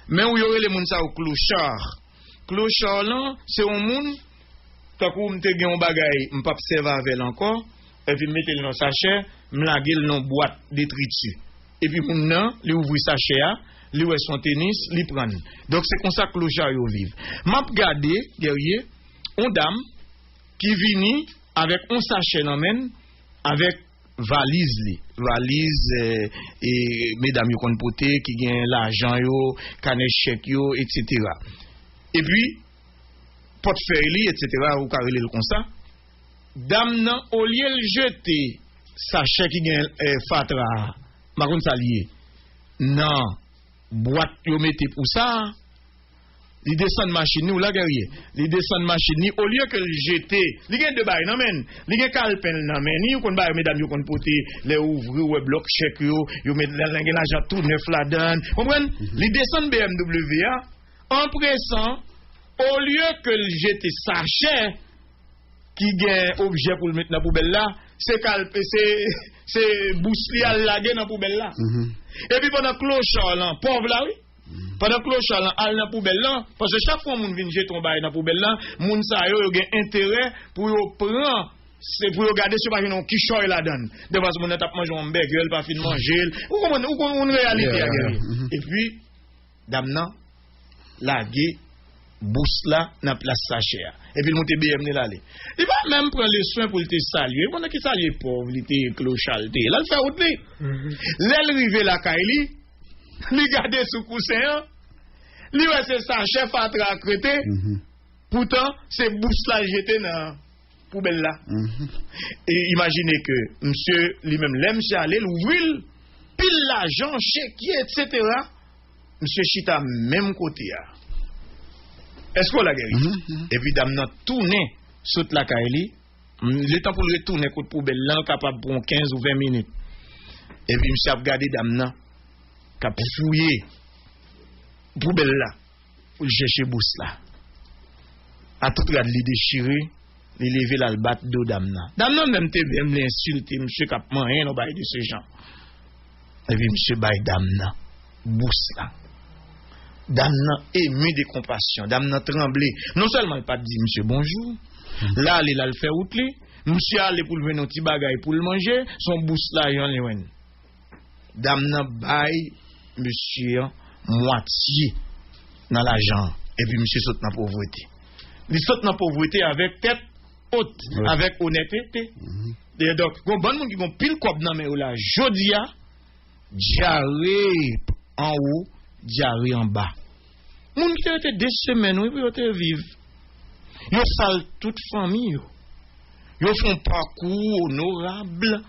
Mais où y aurait les moun ça au clochard. Clochard là, c'est un moun tant qu'on me te gen un bagay, m'pa observer avec encore et puis mettre dans sachet, m'laguer dans boîte détritus. Et puis moun nan, li ouvri sachet a, li wè son tennis, li prend. Donc c'est comme ça que clochard yo vive. M'a regardé derrière on dame qui vini avec un sachet nan men avec valise et mesdames yo kon pote qui gen l'argent yo, canet chèque yo etc. Et puis portefeuille etc. ou carrelé comme ça. Dame nan au lieu de jeter sachet qui gen fatra, ma kon sa lié. Non, boîte yo mette pour ça. Li descend machine ou la guerrier, li descend machine ni au lieu que le jeter, li gen de bay nan men, li gen kalpen nan men, ni kon bay mesdames yo kon pote les ouvrir ou bloc chèque yo met l'argent tout neuf la donne. Comprendre? Li descend BMW en pressant au lieu que le jeter sachet qui gen objet pour le mettre dans poubelle là, c'est bousli à la gen dans poubelle là. Et puis pendant clochard là, pauvre là oui. Pendant que clochard là al dans poubelle là parce que chaque fois moun vinn jeter ton bail dans poubelle là moun sa yo gen intérêt pour yo prendre c'est pour regarder si pas une qui choy la donne de parce moun t'a manger un burger pas fin manger ou comment une réalité et puis dame nan laguer bousse là dans place sachet et puis monter BM là aller il va même prendre les soins pour te saluer pendant qu'il salue pauvre il était clochalté là il fait autre l'aile rivé la kaili li garder sous coussin li ouais c'est ça chef à tracter pourtant c'est bouche là jeté dans poubelle là. Et imaginez que monsieur lui-même l'aime chez aller l'ouvrir pile l'argent chéquier etc. Monsieur chita même côté là. Est-ce qu'on l'a guéri? Et puis dame n'a tourné saute la caille. Le temps pour le retourner côté poubelle là capable pour 15 ou 20 minutes. Et puis monsieur a regardé dame n'a cap fouiller poubelle là pour chercher bousse là. A tout regard li déchiré, li lever la battre de dame nan. Dame nan même te même l'insulter monsieur cap man rien no bail de ce genre. Et puis monsieur bail dame nan bousse là. Dame nan ému de compassion, dame nan tremblé. Non seulement il pas dit monsieur bonjour. Là il a le faire outler, monsieur aller pour le venir petit bagay pour le manger, son bousse là yon li. Dame nan bail monsieur moitié dans l'argent et puis monsieur saute dans pauvreté. Il saute dans pauvreté avec tête haute, avec honnêteté. Et donc, il y a bon monde qui ont pile cob dans mais là, jodia diarrhée en haut, diarrhée en bas. Moun qui était 2 semaines, oui, puis ils vivent. Ils salent toute famille. Ils font parcours honorable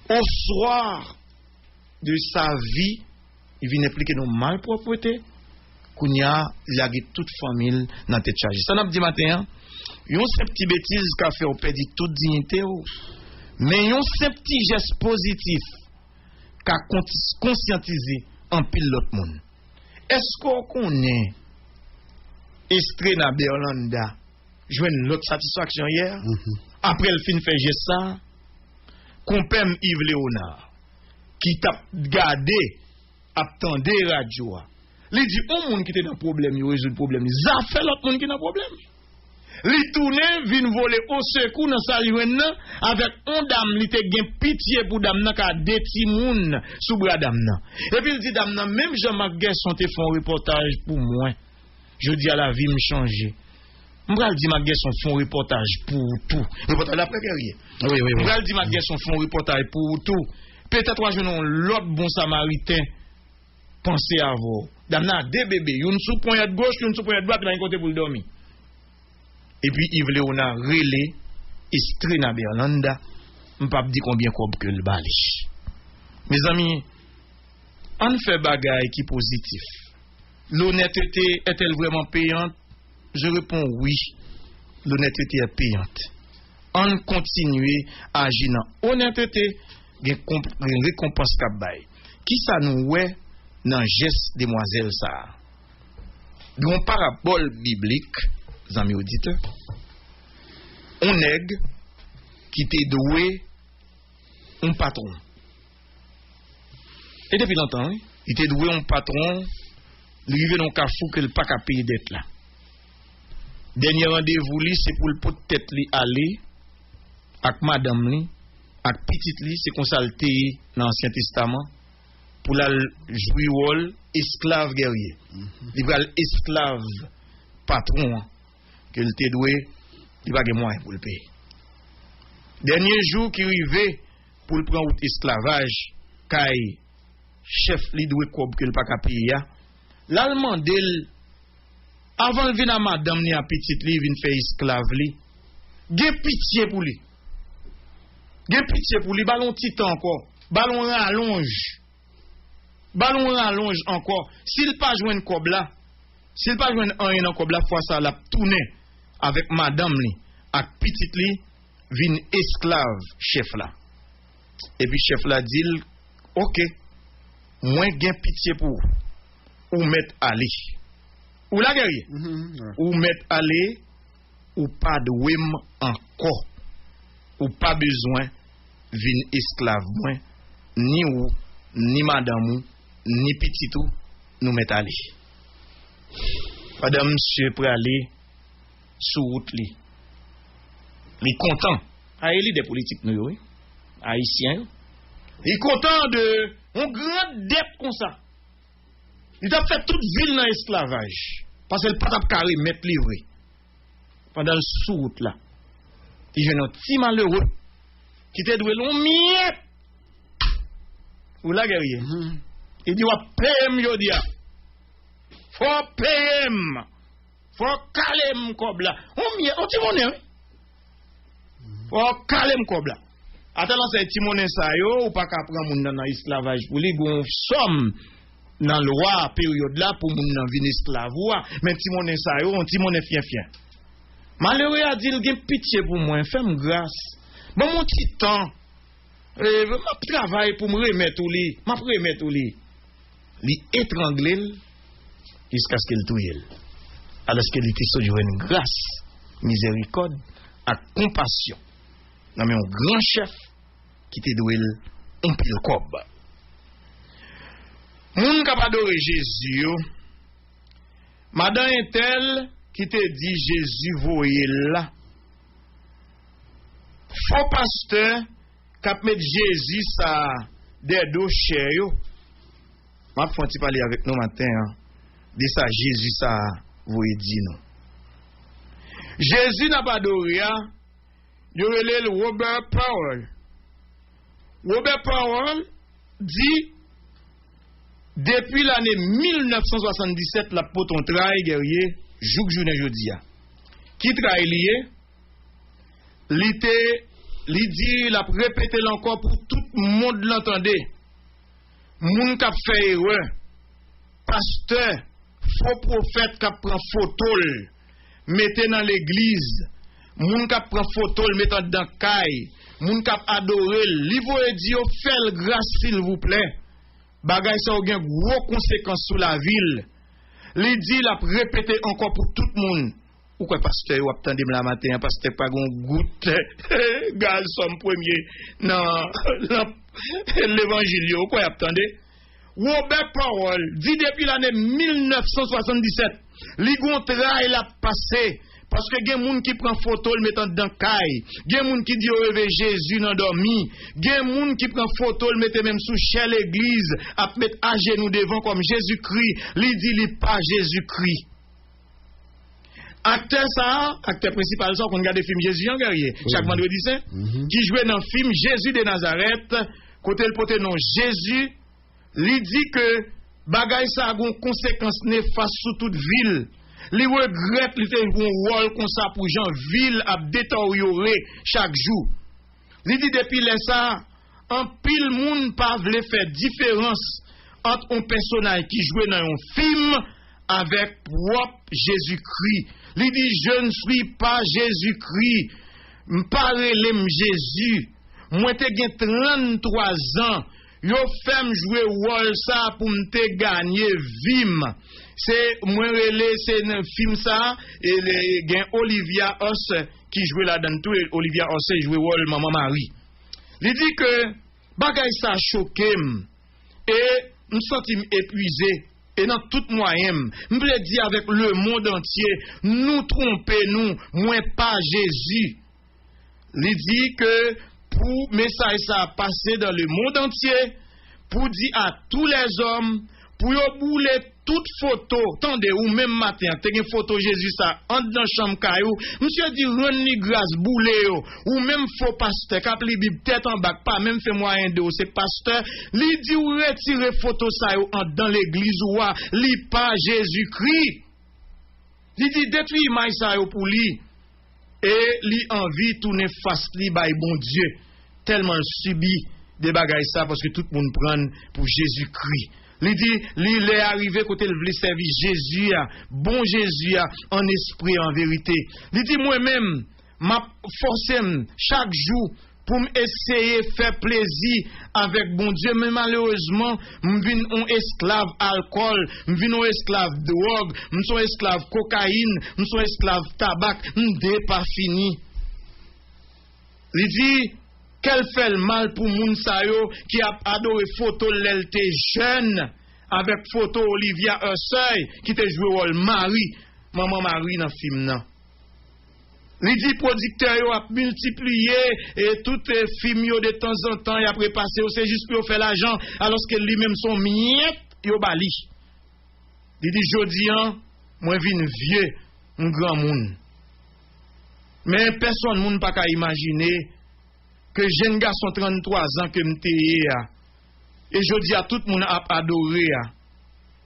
au soir de sa vie, ils viennent appliquer nos malpropretés. Kounya, il y a toute famille dans tête chargée. Ça n'a pas dit matin, yon ces petits bêtises qu'a fait au perdre toute dignité, mais yon ces petits gestes positifs qu'a conscientisé en pile l'autre monde. Est-ce qu'on connaît Estrena Berlanda joindre l'autre satisfaction hier après le fin fait geste ça compème Yves Léonard qui t'a gardé attendé radio. Li dit on monde qui était dans problème, il résout le problème. Ça fait l'autre monde qui dans problème. Li tourner vinn voler au secours dans sa liwen avec on dame li te gen pitié pour dame nan ka de ti moun sous bras dame nan. Et puis il dit dame nan même Jean-Marc Guesson te font reportage pour moi. Je dis à la vie me changer. M'bral dit Marc Guesson font reportage pour tout. Reportage la précarité. Oui. M'bral dit Marc Guesson font reportage pour tout. Peut-être un jour l'autre bon samaritain pensez à vous. Dame nan 2 bébés, une sous poignée gauche, une sous poignée droite, d'un côté pour le dormir. Et puis Yves Léonard relé Estrena Berlanda, m'pa dit combien cob que le bali. Mes amis, on fait bagaille qui positif. L'honnêteté est-elle vraiment payante? Je réponds oui. L'honnêteté est payante. On continue à agir dans honnêteté, une récompense k'ap bay. Qui ça nous ouais dans geste demoiselle ça? Une parabole biblique, amis auditeurs. On nègre qui t'est doué un patron. Et depuis longtemps, il t'est doué un patron, il arrive dans un cafou que le pas qu'à payer d'être là. Dernier rendez-vous, c'est pour le pot de tête aller avec madame li, avec petite li, c'est consulté dans l'Ancien Testament pour la jouer rôle esclave guerrier. Il va esclave patron que le t'est doué, il va gagner moyen pour le payer. Dernier jour qui arrivé pour le prendre esclavage, kai chef li doué kob que le pas qu'à payer. L'allemand d'elle avant de venir à madame ni à petite li vinn faire esclave li. Gen pitié pour lui. Gen pitié pour lui, ballon titan encore. Ballon rallonge. Ballon rallonge encore. S'il pas joindre kob là, s'il pas joindre un dans kob là fois ça la tourner avec madame li ak petite li vinn esclave chef là. Et puis chef là dit OK. Moi gen pitié pour ou mettre aller. Ou la guerrier. Ou mettre aller ou pas de wem encore. Ou pas besoin vin esclave moins ni ou ni madame ou ni petit ou nous mettre aller. Madame monsieur pour aller sous route li. Il content. A éli des politiques nous oui. Haïtiens. Il content de on grande dette comme ça. Il a fait toute ville dans l'esclavage. Parce que le pas carré mettre livré. Pendant le sous-route là. Il y a un petit malheureux qui te doué long miette. Ou la guerrier. Il dit, wa paye yo dia. Faut payer. Faut caler m kob là. On miette, on ti monnaie. Faut calmer m'kob là. Attends c'est Timonen ça yo ou pas ka prendre moun dans esclavage pour li gon somme dans loi période là pour moun nan vinn esclave mais Timonen ça yo on Timonen fien. Malheureux a dit il gen pitié pour moi, fais-moi grâce. Bon mon petit temps m'a travail pour me remettre au lit, m'a remettre au lit. Li étranglé jusqu'à ce qu'il touye. Alors qu'il était sur une grâce, miséricorde, à compassion. Non mais un grand chef qui te doué un pile cob. Moun k'ap adoré Jésus, madame Intel qui te dit Jésus voyé là. Faux pasteur k'ap met Jésus ça des dos chers yo. M'a font parler avec nous matin de ça Jésus ça voyé dit nous. Jésus n'a pas adoré yo relève Robert Powell. Robert Powell dit depuis l'année 1977 la poton trahi guerrier jouk journée jodia. Qui trahi lié li dit la répéter encore pour tout le monde l'entendait. Moun k'ap fait erreur. Pasteur, faux prophète k'ap prend photo mettez dans l'église. Moun k'ap prend photo mettez dans caille. Moun k'ap adorer livre dit fait grâce s'il vous plaît. Bagay ça gen gros conséquences sur la ville. Li dit la répéter encore pour tout le monde. Ou quoi pasteur ou attendez la matin pasteur pas gon goutte gal somme premier non l'évangile ou quoi attendez. Robert Powell dit depuis l'année 1977 li gon trail a passé parce que gen moun qui prend photo le mettant dans caille, gen moun qui dit rêve Jésus nan dormi, gen moun qui prend photo le mettait même sous chez l'église a mettre à genoux devant comme Jésus-Christ, li dit li pas Jésus-Christ. Acteur ça, acteur principal ça qu'on regarde le film Jésus en guerrier chaque vendredi saint qui jouait dans le film Jésus de Nazareth côté le pote non Jésus li dit que bagay ça a gon conséquence néfaste sur toute ville. Li regrette li fait un rôle comme ça pour gens ville a détérioré chaque jour. Li dit depuis là ça en pile monde pas vle faire différence entre un personnage qui jouait dans un film avec propre Jésus-Christ. Li dit je ne suis pas Jésus-Christ. M'parelem Jésus. Moi te gen 33 ans. Yo fèm jouer rôle ça pour m'te gagner vim. C'est moi relé c'est un film ça et gen Olivia Os qui jouait là-dedans tout Olivia Os jouait rôle maman Marie. Il dit que bagay ça choqué et me senti épuisé et dans tout moyen me dire avec le monde entier nous tromper nous moins pas Jésus. Il dit que pour message ça passer dans le monde entier pour dire à tous les hommes pour yo bouler toute photo tendez ou même matin te gen photo Jésus ça en dans chambre caillou monsieur dit rendre grâce bouler ou même faux pasteur k'ap li Bible tête en bas pas même fait moyen de c'est pasteur li dit ou retirer photo ça en dans l'église ou li pas Jésus-Christ li dit détruit image ça pour lui et li envie tourner face li bay bon Dieu tellement subi des bagailles ça parce que tout le monde prend pour Jésus-Christ. Il dit, il est arrivé côté le voulait servir Jésus, bon Jésus, en esprit, en vérité. Il dit, moi-même, m'a forcé chaque jour pour m'essayer faire plaisir avec bon Dieu, mais malheureusement, m'vin un esclave alcool, m'vin un esclave drogue, m'son esclave cocaïne, m'son esclave tabac, m'dé pas fini. Il dit, quel fait le mal pour moun sa yo qui a adoré photo l'elte jeune avec photo Olivia Urseuil qui te joué rôle Marie, maman Marie dans film nan. Li dit producteur yo a multiplié et tout film yo de temps en temps y a prépassé c'est juste pour faire l'argent alors que lui même son miette yo bali. Li dit jodi an moi vinn vieux un grand monde. Mais personne moun pas ka imaginer que jeune garçon 33 ans que m'te et je dis à tout le monde a adoré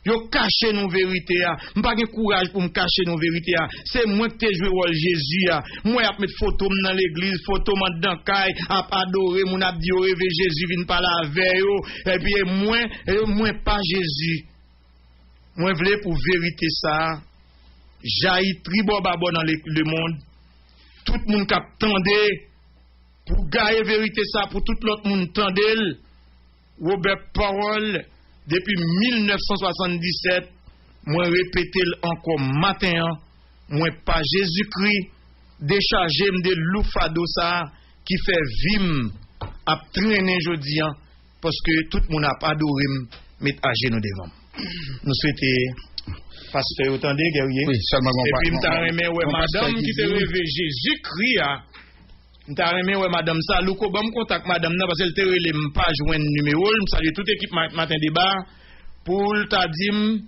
Yo caché nos vérités. M'pas de courage pour me cacher nos vérités. C'est moi qui t'ai joué rôle Jésus. Moi a mettre photo dans l'église, photo dans caille, a adorer mon a dit rêver Jésus vinn par la veille et puis moi pas Jésus. Moi voulais pour vérité ça. Jaillit tribo babo dans le monde. Tout le monde qui attendait pour gagner vérité ça pour tout l'autre monde tendel. Robert Parole depuis 1977, moi répété encore matin, moi pas Jésus-Christ décharger de loufado ça qui fait vim à traîner jodi parce que tout le monde a adoré mettre à genoux devant. Nous souhaitons pasteur autant de guerrier. Oui, seulement et puis m'ta remet ouais madame qui te rêve Jésus-Christ m'ta remet ouais madame ça louko bon contact madame là parce qu'elle te relé m'pas joindre numéro m'salue toute équipe matin débat pour t'a dit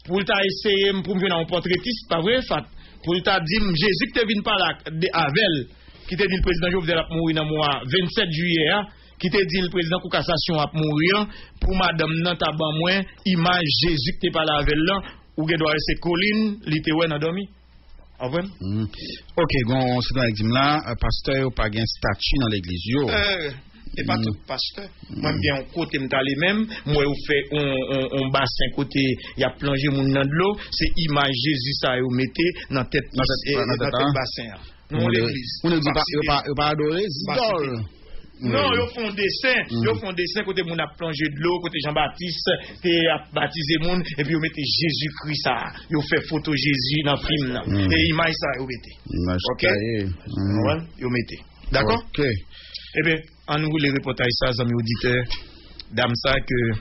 pour t'a essayer pour me venir en portraitiste pas vrai fat pour t'a dit Jésus qui te vinn par là avec qui te dit le président Jovenel a mourir dans mois 27 juillet qui te dit le président pour cassation a mourir pour madame nan ta ban moins image Jésus qui te parle avec là ou gen doit rester colline li te wè nan dormi. Après OK, gon c'est dans l'examen là pasteur ou pas gen statut dans l'église yo. Et pas tout pasteur. Moi bien côté m't'aller même, moi ou fait on bassin côté y a plongé moun dans de l'eau, c'est image Jésus ça yo mettez dans tête bassin. Non l'église. On ne dit pas adorer idole. Non, ils font dessin côté moun a plongé de l'eau, côté Jean-Baptiste, a baptisé moun et puis ils mettent Jésus-Christ ça. Ils fait photo Jésus dans film là. Et image ça ils mettent. OK? Ils mettent. D'accord? OK. Eh bien, en nous les reportages ça amis auditeurs, dame ça que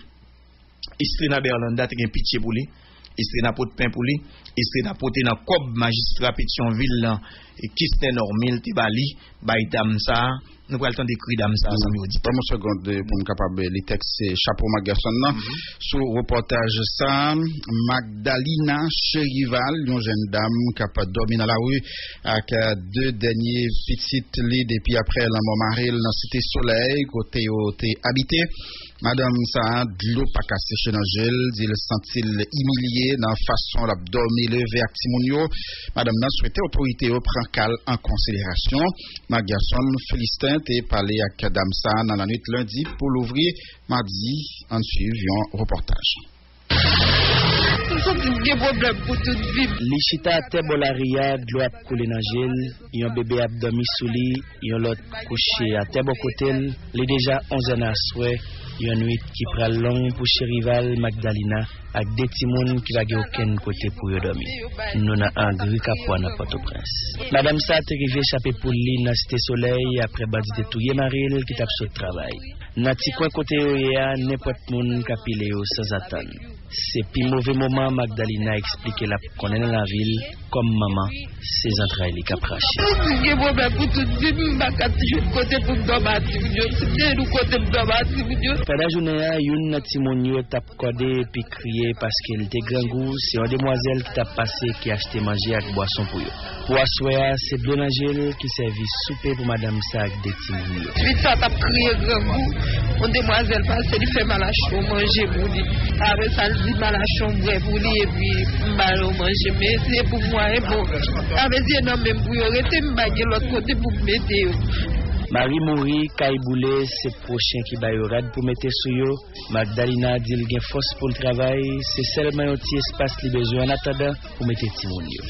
Estrena Berlanda te gen pitié pour lui. Estrena pot pain pour lui. Estrena poté dans cob magistrat Pétionville là et Kisten Normil te bali, bay dame ça. Nous prenons le temps d'écrire dans ça, ça me dit. Pas une seconde pour me capable les textes c'est chapeau Magason sur reportage ça Magdalena Cherival, une jeune dame qui a dormi dans la rue avec deux derniers petites lits depuis après la Montmaril dans Cité Soleil côté où t'es habité. Madame ça de l'eau pas cassé chez Angel, dit le sentit humilié dans façon d'abdomen levé avec Timonio. Madame n'a souhaité autorité prend cal en considération. Magason Félistin et parlé avec Dame ça dans la nuit lundi pour l'ouvrir mardi en suivant reportage. Lichita Tebolaria de l'eau a coulé dans gel, yon bébé a dormi sous lit, yon l'autre couché à Tebo Cotel, les déjà 11 ans à souhait, yon nuit qui prend long pour Cherival Magdalena avec des timons qui va gagner aucun côté pour y dormir. Nous avons un gris capot à Port-au-Prince. Madame ça est arrivée échapper pour l'île dans Cité Soleil après bandit de touyer Maril qui tape sur le travail. Dans petit coin côté oya n'importe monde qui pile sans attendre. C'est puis mauvais moment Magdalena expliqué la connaît dans la ville comme maman ses entrailles les capraches. Pendant la journée, une timonio tape codé puis crié parce qu'elle était grand goût, c'est une demoiselle qui t'a passé qui a acheté manger avec boisson pour eux. Pour assoir, c'est bien Angèle qui servit souper pour madame ça avec des timonio. Vite ça t'a crié grand goût, une demoiselle passe, elle fait mal à chaud manger pour lui. Avec ça elle dit mal à chambre pour lui et puis mal au manger mais c'est pour moi et bon. Avec dit non même pour arrêter m'baguer l'autre côté pour mettre. Marie Moury, Kaiboulé, c'est prochain qui va y rad pour mettre sous yo. Magdalena dit qu'il y a force pour le travail, c'est seulement un petit espace li besoin en attendant pour mettre Timonio.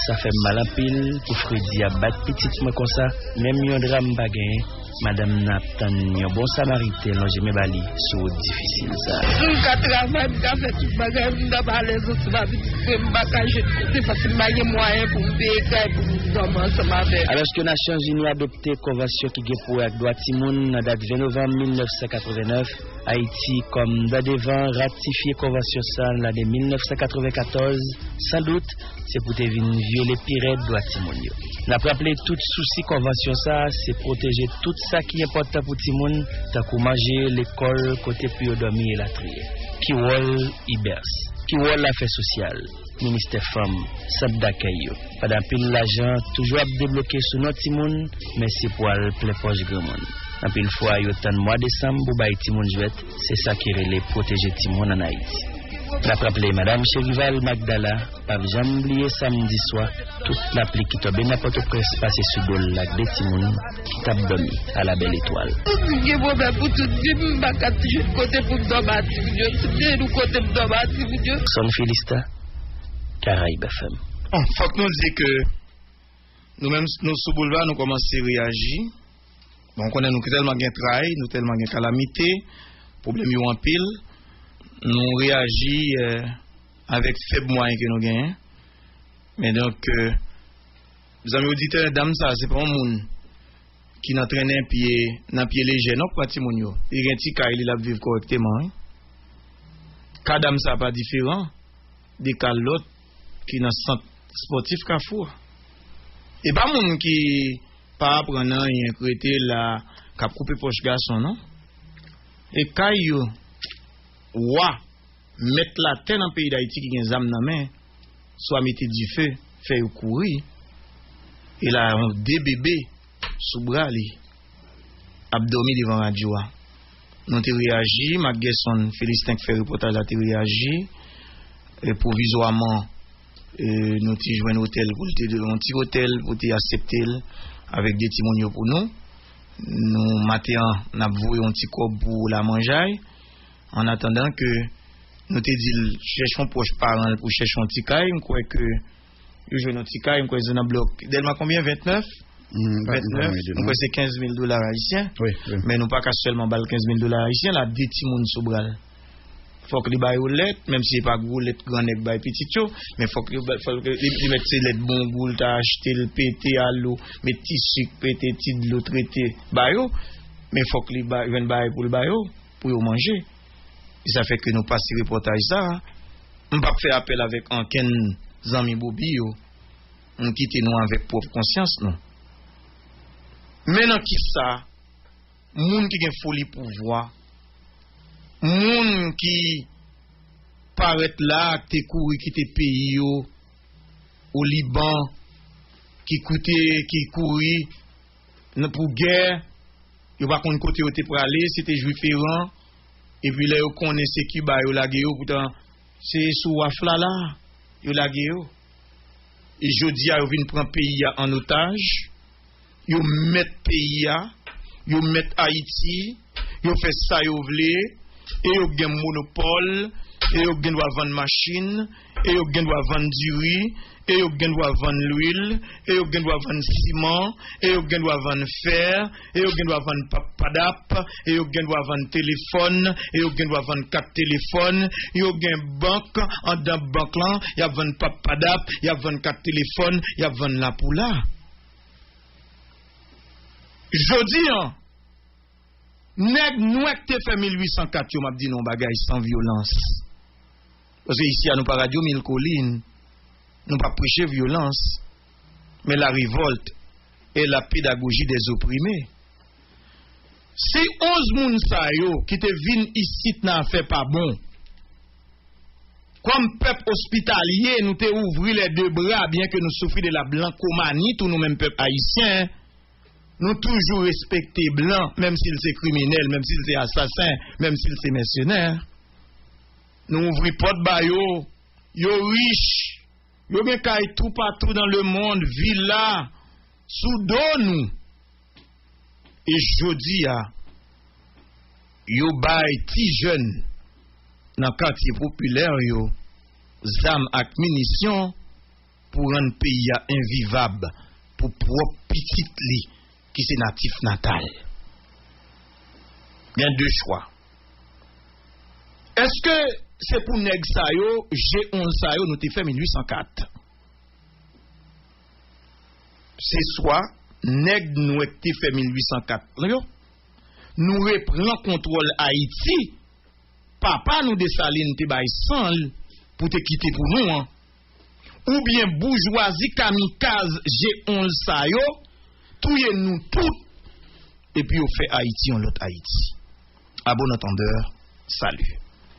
Ça fait mal en pile pour Freddy à battre petite moi comme ça, même yon drame bagay. Madame Naptan, un bon samaritain, non jamais bali, c'est difficile ça. Je travaille, je fais tout bagage, je vais les autres, c'est parce que je n'ai moyen pour me payer, pour dormir ensemble avec. Alors que les Nations Unies a adopté la convention qui est pour avec droit Timoun, la date 20 novembre 1989, Haïti, comme date devant, ratifié la convention ça l'année 1994, sans doute, c'est pour te venir violer pire droit Timoun. N'a pas rappelé tout souci convention ça, c'est protéger tout ça qui est important pour Timoun, tant qu'on manger l'école, côté puis dormir et la trier. Qui wol Ibers, qui wol l'affaire sociale, ministère femme, centre d'accueil. Pendant pile l'argent, toujours à débloquer sur notre Timoun, mais c'est pour le plein poche grand monde. En pile fois, il y a tant mois décembre pour bailler Timoun jouet, c'est ça qui relève protéger Timoun en Haïti. Rappelez Madame Chérival Magdala, pas jamais oublier samedi soir, toute la pluie qui tombe n'importe quoi passé sur le lac de Timoun, qui tape dormi à la belle étoile. Je problème pour tout dire, je ne côté pour me Son Philista, Caraïbes FM. Il faut que nous disions que nous-mêmes, nous sous boulevard, nous commençons à réagir. Bon, on connaît nous tellement de travail, nous tellement de calamité, problème en pile. Nous réagissons avec faible moyen que nous gagnons. Mais donc, les amis auditeurs, dame, ça, c'est pas un monde qui n'entraîne un pied léger, non, pas Timoun yo. Il y a un petit cas, il a vivre correctement. Cas dame, ça, pas différent des cas l'autre qui n'a centre sportif Carrefour. Et pas monde qui pas apprenant un crété la cap couper poche garçon non. Et caillou wa mettre la tête dans pays d'Haïti qui gen zam nan main, soit mettre du feu, faire courir. Et là on des bébés sous bras li. Abdomi devant radio. Nous te réagi, ma Gerson Félicien fait reportage là te réagi et provisoirement nous ti joindre hôtel pour un petit hôtel pour te accepter avec des timonio pour nous. Nous matin n'a voué un petit corps pour la manger en attendant que nous te dit cherchons proche parent pour chercher un petit caille, on croit que yo joue un petit caille, on croit que un bloc. Delma combien 29 29, on c'est $15,000 haïtiens. Oui. Mais nous pas qu'à seulement balle $15,000 haïtiens, là des timon sous bral. Faut que les bail roulette, même si pas roulette grand nèg bail petit yo, mais faut que les mettre ces lettres bon goul t'a acheter le pété à l'eau, mettre petit sucre pété petit de l'eau traité bail, mais faut que les bail viennent bail pour le bail pour yo manger. Et ça fait que nous passer reportage ça, on pas faire appel avec aucun zami bobi yo. On quitte nous avec propre conscience non. Maintenant qui ça, moun qui gen folie pouvoir, moun qui paraît là, qui couru, qui te pays au Liban, qui couru pour guerre, yo pas kon côté où te pour aller, c'était juif errant, et puis là yo connaît c'est qui ba yo la guerre, pourtant c'est sous afla là, yo la guerre. Et jodi a yo vinn prend pays en otage. Yo met pays yo met Haïti, yo fait ça yo vle, et yo gen monopole, et yo gen doit vendre machine, et yo gen doit vendre du riz, et yo gen doit vendre l'huile, et yo gen doit vendre ciment, et yo gen doit vendre fer, et yo gen doit vendre papadap, et yo gen doit vendre téléphone, et yo gen doit vendre 4 téléphones, yo gen banque, en dans banque là, y a vendre papadap, y a vendre 4 téléphones, y a vendre la poula. Jodi nèg nouek te fait 1804 yo m'a dit non bagay sans violence. Parce que ici à nous pas radio mille collines, nous pas prêcher violence, mais la révolte et la pédagogie des opprimés. Si 11 moun sa yo qui te vinn ici n'a fait pas bon. Comme peuple hospitalier, nous te ouvri les deux bras bien que nous souffrions de la blancomanie tout nous même peuple haïtien. Nous toujours respecter blanc, même s'il c'est criminel, même s'il c'est assassin, même s'il c'est mercenaire. Nous ouvrons porte ba yo riche, yo gen kay tout partout dans le monde, villa, sous dos nous. Et jodi a, yo bay ti jeune dans quartier populaire yo, zam ak munitions pour rendre pays invivable pour propre petite li. Qui c'est natif natal. Il y a deux choix. Est-ce que c'est pour nèg sa yo, G11 sa yo, nous te fait 1804? C'est soit nèg nous te fait 1804. Nous reprend contrôle Haïti. Papa nous de Saline te bay sans pour te quitter pour nous. Hein? Ou bien bourgeoisie kamikaze G11 sa yo, touye nous tout et puis on fait Haïti en l'autre Haïti. À bon entendeur, salut.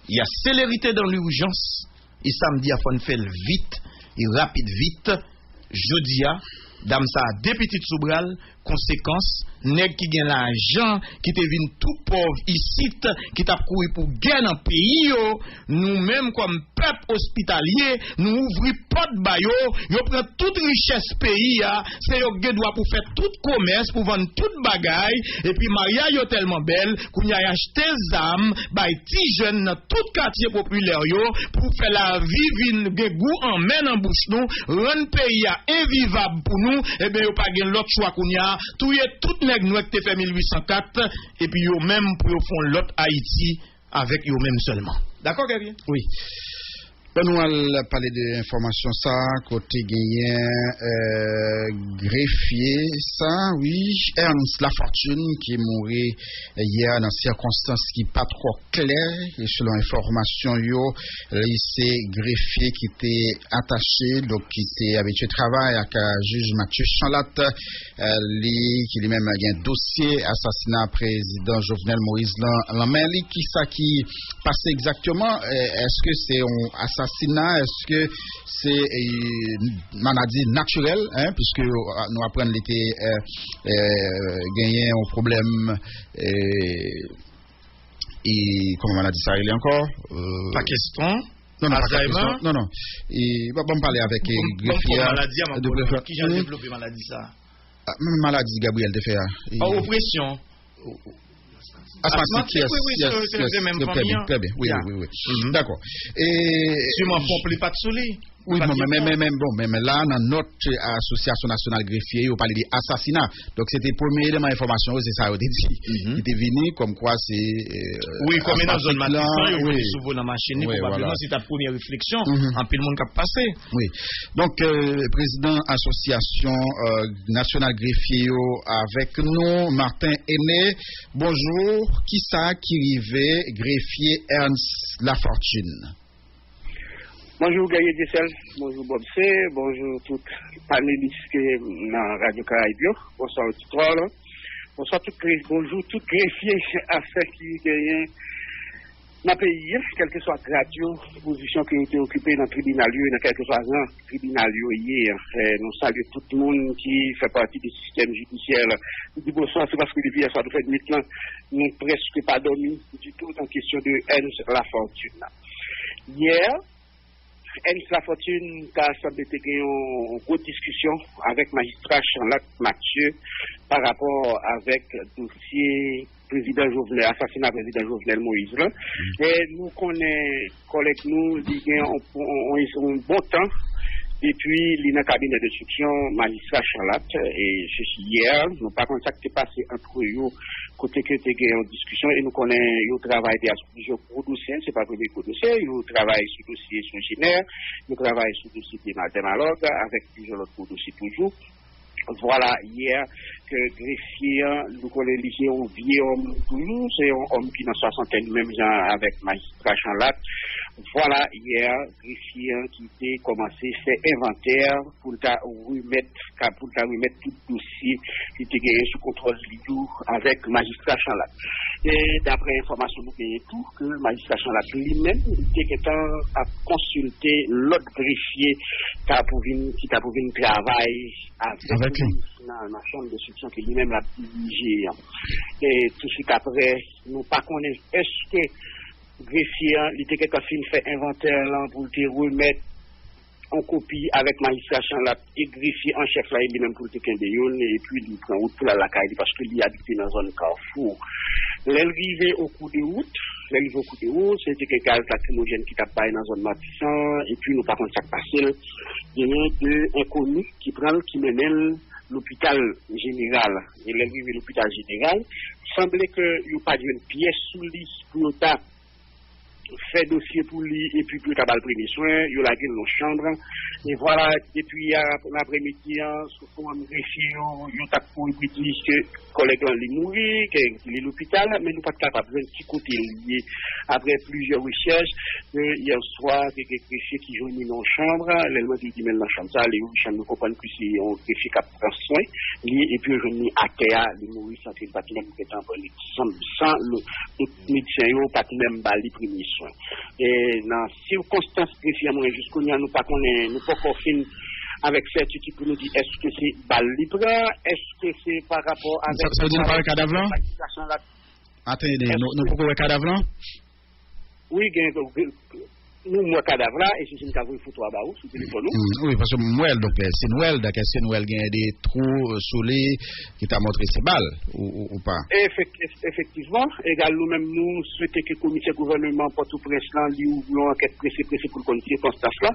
Il y a célérité dans l'urgence et samedi à fon faire vite et rapide vite. Jeudi dame ça deux petites soubral, conséquence, nèg qui gagne l'argent, qui te vinn tout pauvre ici, qui t'a couru pour gagner dans pays yo, nous-mêmes comme peuple hospitalier, nous ouvrir porte bayo, yo prend toute richesse pays a, c'est yo qui doit pour faire tout commerce, pour vendre toute bagaille, et puis Maria yo tellement belle, qu'on y a acheté zam, bay ti jeune dans tout quartier populaire yo, pour faire la vie vinn goût en main en bouche nous, rendre pays a invivable pour nous, et bien yo pas gen l'autre choix qu'on y a, tout nèg nou qui te fait 1804 et puis yo même pour yo font l'autre Haïti avec yo même seulement. D'accord Gary? Oui. Nous allons parler de l'information ça, côté gagné greffier, ça, oui, Ernst Lafortune qui est mort hier dans circonstances qui pas trop claires, et selon l'information, c'est greffier qui était attaché, donc qui était habitué de travail avec le juge Mathieu Chanlat, qui lui-même a un dossier assassinat président Jovenel Moïse Lamel, qui passe exactement, est-ce que c'est un assassinat? Est-ce que c'est une maladie naturelle, puisque nous apprenons l'été gagné un problème et comment on a dit ça il est encore Pakistan non Alzheimer non et bon parler avec greffier qui a développé maladie ça maladie Gabriel de faire oppression asthmatique, c'est la même famille. Très bien, oui. D'accord. Et sûrement pompe pas de soleil. Oui, mais là, dans notre association nationale greffier, on parlait d'assassinat. Donc, c'était le premier élément d'information, c'est ça, on dit. Il était venu comme quoi c'est. Oui, comme dans zone matin, oui, souvent dans la machine, probablement, c'est ta première réflexion, en plus, le monde qui a passé. Oui. Donc, président association nationale greffier avec nous, Martin Aîné. Bonjour. Qui ça qui rivait greffier Ernst Lafortune? Bonjour Gaye Dessel, bonjour Bob C, bonjour tout panélistes dans Radio Caraïbe, bonsoir auditoire, bonsoir bonjour tout greffier à fait qui gagne dans le pays, quelle que soit radio, position qui a été occupée dans le tribunal, dans quelques ans, tribunal hier. Nous saluons tout le monde qui fait partie du système judiciaire. Nous disons bonsoir, c'est parce que depuis hier soir, nous faisons maintenant, nous presque pas dormi du tout en question de Ernst Lafortune. Hier, Ernst Lafortune a semblé avoir une grosse discussion avec magistrat Chanlat Mathieu par rapport avec le dossier président Jovenel, assassinat président Jovenel Moïse. Et nous connaissons, collègues, nous, ont un bon temps. Et puis, il y a un cabinet d'instruction, magistrat Chanlat, et ceci hier, nous pas contacté passé entre eux, côté que tu as en discussion, et nous connaissons, ils travaillent sur plusieurs gros dossiers, c'est pas le premier gros dossier, ils travaillent sur le dossier fonctionnaire, ils travaillent sur le dossier dématologue, avec plusieurs autres gros dossiers toujours. Voilà, hier, que greffier, nous connaissons un vieux homme toujours, c'est un homme qui dans soixantaine, même genre avec magistrat Chanlat. Voilà, hier, greffier qui était commencé faire inventaire pour remettre tout dossier qui était gagné sous contrôle libre avec magistrat Chanlat. Et d'après information, nous gagnons tout, que magistrat Chanlat lui-même, il était à consulter l'autre greffier qui t'a pour venir travailler avec lui dans la chambre de section qui lui-même l'a dirigé. Et tout de suite après, nous pas connaissons, est-ce que greffier, il était quelqu'un qui fait inventaire là pour te remettre en copie avec magistrat Chanlat et greffier en chef là, il même pour te Kendeyon, et puis il prend route pour la caille parce qu'il habite dans la zone Carrefour. L'arrivée au coup de route, c'était quelques gaz lacrymogènes qui tapent dans la zone Matissan, et puis nous par contre ça passe, il y a deux inconnus qui mènent l'hôpital général. Et l'arrivée à l'hôpital général, il semblait qu'il n'y a pas d'une pièce sous lit pour fait dossier pour lui et puis pour le premier soin, il a gagné nos chambres. Et voilà, depuis l'après-midi, sous forme de greffier, il a dit que le collègue est mort, qu'il est à l'hôpital, mais nous ne sommes pas capables de petit côté lié. Après plusieurs recherches, hier soir, il y a des greffiers qui jouent dans nos chambres, l'élément qui met dans la chambre, les chambres ne comprennent plus si on greffier qui prend soin, et puis je mis à terre, les mourir sans qu'il ne même sans le médecin, pas même les premiers soins. Et dans les circonstances greffier, jusqu'au nous pas qu'on nous pas fin avec certitude pour nous dire est-ce que c'est balle libre, est-ce que c'est par rapport à... Ça veut dire nous parler de cadavre là? Attendez, nous pouvons voir cadavre là? Oui, nous, moi, cadavre là, et c'est une cavouille photo à Baou, sur le téléphone. Oui, parce que Noël, donc, c'est Noël, donc, est-ce que Noël gagne des trous soulés qui t'a montré ses balles, ou pas? Effectivement, également, nous-mêmes, nous souhaitons que le comité gouvernement Port-au-Prince, lui, ouvre une enquête pressée pour le connaître circonstance là.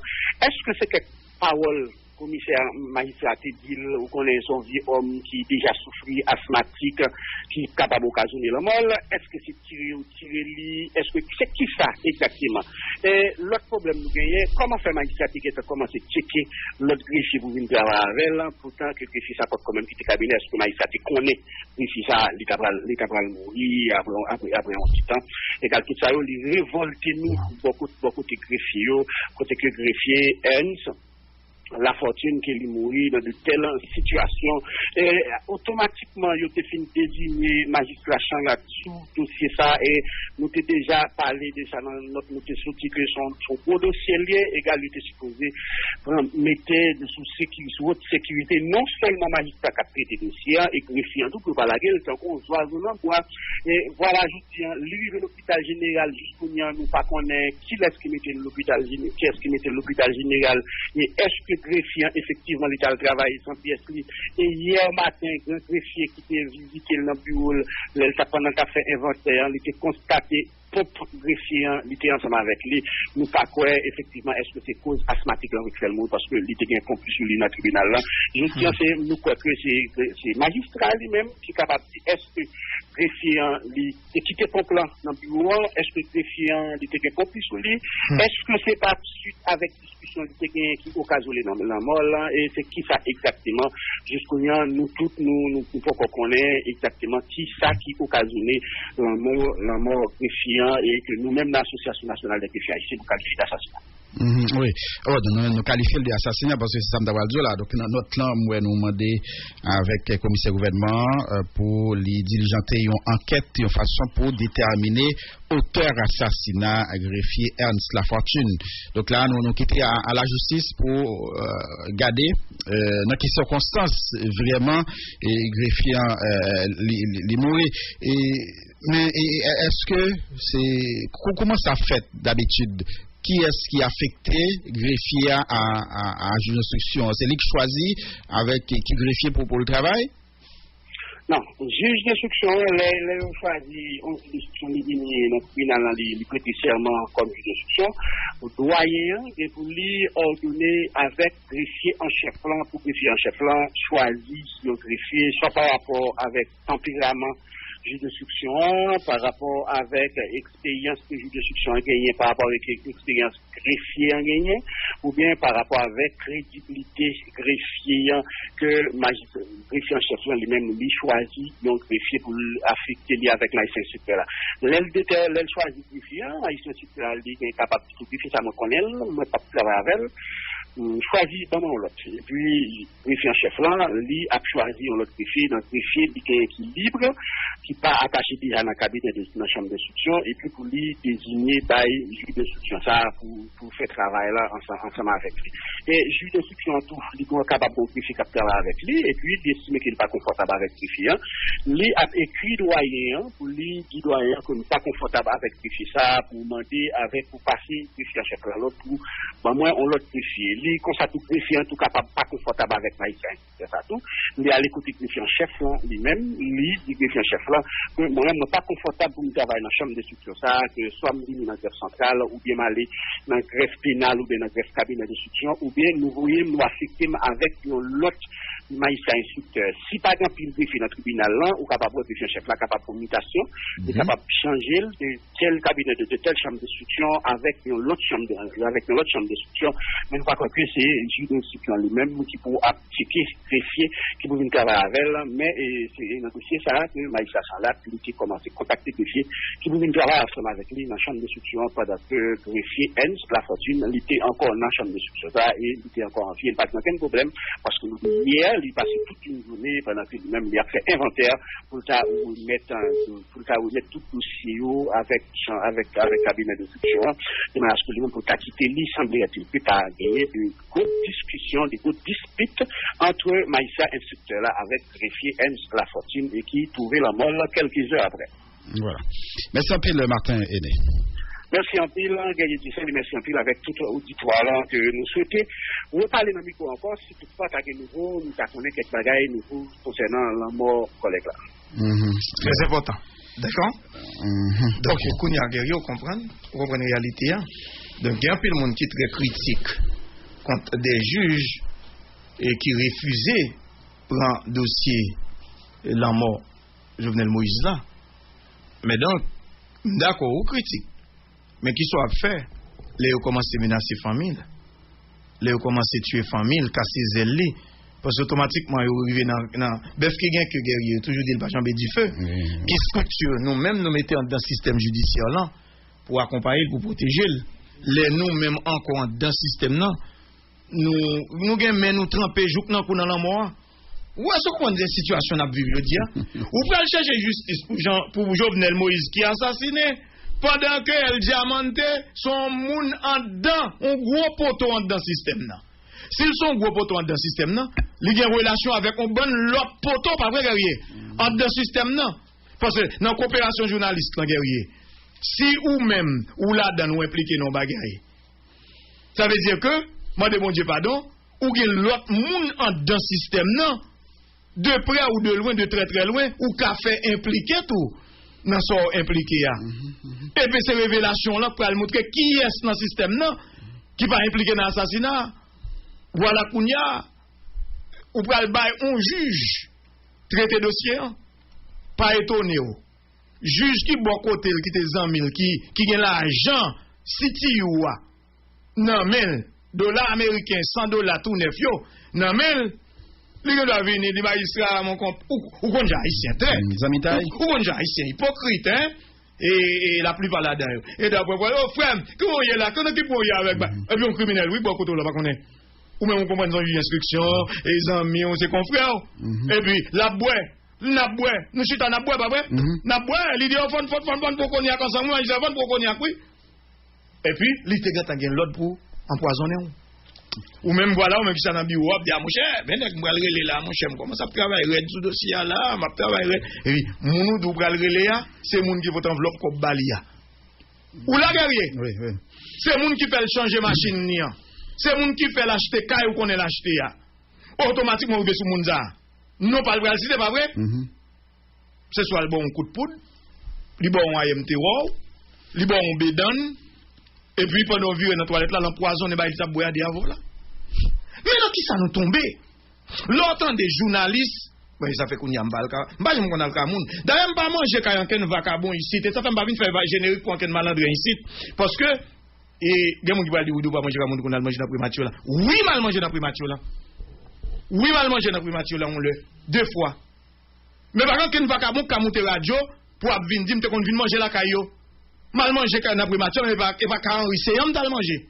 Est-ce que c'est quelque parole commissaire magistrat dit ou connaît son vieux homme qui déjà souffrit asthmatique qui est capable d'occasionner la mort, est-ce que c'est tiré ou tiré li, est-ce que c'est qui ça exactement? Et l'autre problème nous gagnons, comment faire magistrat qui a commencé à checker l'autre greffier pour venir travailler avec elle, pourtant que le greffier ça porte quand même quitter cabinet, est-ce que magistrat connaît greffier ça, il capable mourir après un petit temps, et tout ça il révolte nous beaucoup de greffiers, côté que greffier Ernst la fortune qu'il mourit dans de telles situations et automatiquement il était fini désigner magistrat champ là-dessous dossier ça et nous t'ai déjà parlé de ça dans notre note sorti que son gros dossier lié égal il était supposé mettre sous haute sécurité non seulement magistrat qui a traité dossier et greffier en tout pour pas la gueule tant qu'on soit et voilà je dis lui l'hôpital général jusqu'au nous pas connaît qui est-ce qui mettait l'hôpital général qui est-ce qui mettait l'hôpital général et est-ce que greffier effectivement l'état de travail sans pièce et hier matin un greffier qui était visité dans le bureau pendant qu'il a fait inventaire il était constaté propre greffier il était ensemble avec lui nous pas quoi effectivement est-ce que c'est cause asthmatique avec le parce que il était bien compris sur le tribunal là je tiens c'est nous quoi que c'est magistrat lui-même qui est capable est-ce que greffier il quitté ton plan dans le bureau est-ce que greffier il était bien compris sur lui est-ce que c'est pas suite avec discussion qui occasionne dans la mort là et c'est qui ça exactement jusqu'au nous tous nous faut qu'on connaît exactement qui ça qui occasionne la mort greffier et que nous-mêmes l'association nationale des greffiers haïtiens nous qualifions d'assassinat. Oui, nous qualifions d'assassinat parce que c'est ça m'dawal là donc notre plan nous demander avec le commissaire gouvernement pour les diligenter une enquête une façon pour déterminer auteur assassinat greffier Ernst Lafortune. Donc là nous quitter à la justice pour garder dans quelles circonstances vraiment greffier les mourir mais est-ce que c'est comment ça fait d'habitude? Qui est-ce qui a affecté greffier à juge d'instruction? C'est lui qui choisit avec qui greffier pour le travail? Non, juge d'instruction, les choisi, on dit notre tribunal, il prête serment comme juge d'instruction, doyen, et pour lui ordonner avec greffier en chef là, pour greffier en chef là, choisi le greffier, soit par rapport avec tempérament juge d'instruction, par rapport avec expérience que juge d'instruction a gagné, par rapport avec expérience greffier a gagné, ou bien par rapport avec crédibilité greffier que greffier en chef lui-même lui choisit, donc greffier pour affecter lui avec l'haïtien supérieur. L'aile choisit greffier, l'haïtien supérieur lui est capable de tout greffier, ça me connaît, moi pas travailler avec elle. Choisi dans l'autre. Et puis, greffier en chef là, lui a choisi l'autre greffier, dans le greffier qui est libre, qui n'est pas attaché déjà dans le cabinet de la chambre d'instruction, et puis pour lui désigner par juge d'instruction, ça, pour faire travail là ensemble avec lui. Et juge d'instruction, tout, il est capable de greffier qui travaille avec lui, et puis il estime qu'il n'est pas confortable avec greffier. Lui a écrit doyen, pour lui, dit doyen, qu'il n'est pas confortable avec greffier ça, pour demander pour passer greffier en chef là, l'autre, pour, moi, on l'autre greffier. Lui, comme ça, tout greffier, en tout cas, pas confortable avec l'haïtien, c'est ça tout. Lui, à l'écouter greffier en chef là, lui-même, lui, dit greffier en chef là, moi-même, je pas confortable pour me travailler dans la chambre de structure, ça, que soit me dans la greffe centrale, ou bien m'aller dans la greffe pénale, ou bien dans la greffe cabinet de structure, ou bien nous voyons nous affecter avec l'autre magistrat instructeur. Si par exemple il greffier dans le tribunal là, ou capable de greffier chef là, capable de mutation, est capable de changer de tel cabinet de telle chambre d'instruction avec l'autre chambre d'instruction, mais nous pas croire que c'est le juge d'instruction lui-même qui peut appliquer greffier qui peut venir travailler avec elle, mais c'est un dossier ça que le magistrat là qui commence à contacter greffier qui peut venir travailler ensemble avec lui dans la chambre d'instruction pendant que greffier Ernst Lafortune il était encore dans la chambre d'instruction ça et il était encore en vie, il n'y a pas de problème parce que hier il passait toute une journée pendant que lui-même il a fait inventaire pour mettre tout dossier avec cabinet d'instruction de manière que lui-même pour quitter lui semblait-il peut pas gagner de de grosses discussions, de grosses disputes entre Maïssa, instructeur là, avec greffier Ems Lafortune et qui trouvait la mort quelques heures après. Voilà. Merci un peu, Martin Aîné. Merci en pile, Gaye Dissel, merci en pile avec tout l'auditoire que nous souhaitons. Vous parlez dans le micro encore, si toutefois tu as des nouveaux, nous avons quelques bagailles nouveaux concernant la mort collègue là. Très important. D'accord? Donc, quand il y a guerrier, vous comprenez la réalité. Hein? Donc, il y a un peu de monde qui est très critique contre des juges et qui refusaient prendre dossier la mort Jovenel Moïse là. Mais donc, d'accord, vous critique. Mais qui soit fait, les ont commencé à menacer famille, les ont commencé à tuer famille, casser zèle, parce qu'automatiquement, ils arrivent dans bœuf qui gagne que guerrier, toujours dit le pas jambe du feu. Qui structure, nous-mêmes, nous mettons dans le système judiciaire là, pour accompagner, pour protéger. Les nous-mêmes encore dans le système là, nous gagnons, nous tremper, jouk nan kou dans la mort. Où est-ce qu'on a des situations à vivre, le dia? Ou pour aller chercher justice pour Jovenel Moïse qui est assassiné? Pendant que El Diamante son moun en dedans, un gros poteau en dedans système là. S'ils sont gros poteau en dedans système là, ils ont une relation avec un bon l'autre poteau pas vrai guerrier. En dedans système là. Parce que dans coopération journaliste là guerrier, si ou même ou là-dedans nous impliqué dans bagaille. Ça veut dire que moi de mon Dieu pardon, ou gen l'autre moun en dedans système là, de près ou de loin, de très très loin, ou qu'a fait impliquer tout. Dans son impliqué. Et puis ces révélations-là pour montrer qui est dans le système là, qui va impliquer dans l'assassinat. Voilà qu'on y a, ou pour le bail un juge, traité dossier, pas étonné. Juge qui bon côté, qui te 100 000, qui a l'argent, city ou non, mais dollars américains, $100 tout neuf, non, mais les gens doivent venir, les magistrats, mon compte, ou qu'on haïtien, très. Ou qu'on haïtien, hypocrite, hein. Et la plupart là-dedans. Et d'après, oh frère, comment il est là, comment tu peux y avec, et puis un criminel, oui, bon, côté là, pas qu'on est. Ou même on comprend dans une instruction, et les amis, on s'est confrères. Et puis, la boue, nous chutons la boue, pas vrai? La boue, l'idée, on fait pour qu'on y a comme ça, moi, je vais pour qu'on y a, oui. Et puis, l'idée, t'as gagné l'autre pour empoisonner. Ou même voilà, ou même qui s'en a dit, ou hop, dit à mon cher, venez, je vais aller là, mon cher, comment ça travaille, sous dossier là, je travaille. Et puis, mon ou d'où aller là, c'est mon qui faut enveloppe comme balia. Ou la guerrier. Oui. C'est mon qui fait le changer machine, c'est mon qui fait l'acheter, quand ou qu'on est l'acheter. Automatiquement, vous sous mon ça. Non, pas le bras, c'est pas vrai? C'est soit le bon coup de poudre, le bon IMT wow, le bon bédan. Et puis pendant vivre dans la toilette là, l'empoisonné bah il t'a boire des avos là. Mais là qui ça nous tomber? L'autant des journalistes, ben ça fait qu'on y a m'bal qu'on a le Cameroun. D'ailleurs pas manger quand un vagabond ici, ça fait pas venir faire générique pour un malandre ici parce que et des gens qui va dire ou pas manger quand on a manger dans primature là. Oui, mal manger dans primature là. Oui, mal manger dans primature là on le deux fois. Mais par contre qu'un vagabond qui a monté radio pour venir dire qu'on vient manger la caillou. Mal manger quand on a primature, mais pas qu'à enrichir, on doit manger.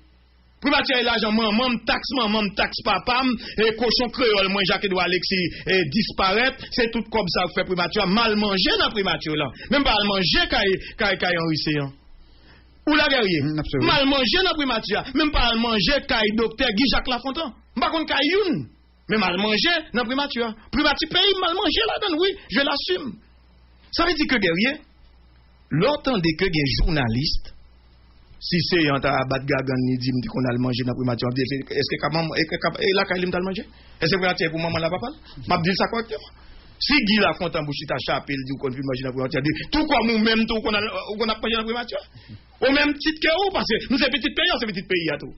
Primature est l'argent, maman taxe papa, et cochon créole, moi Jacques Edouard Alexis disparaître, c'est tout comme ça que fait primature, mal manger dans primature là. Même pas mal manger quand enrichir. Ou la guerrier. Mal manger dans primature, même pas mal manger quand docteur Guy Jacques Lafontaine. Par contre quand youn, mais mal manger dans primature. Primature pays mal manger là-dedans, oui, je l'assume. Ça veut dire que guerrier l'autant de que des journalistes, si c'est en ta bat gagan ni dit qu'on a le manger dans primature, est-ce que maman et la caille m'ta manger? Est-ce que vrai pour maman la papa? M'a dit ça correctement. Si Guy la Fontaine bouchita chapelle dit qu'on veut manger dans primature, tout comme nous même tout qu'on a mangé dans primature. Au même titre que vous parce que nous c'est petit pays à tout.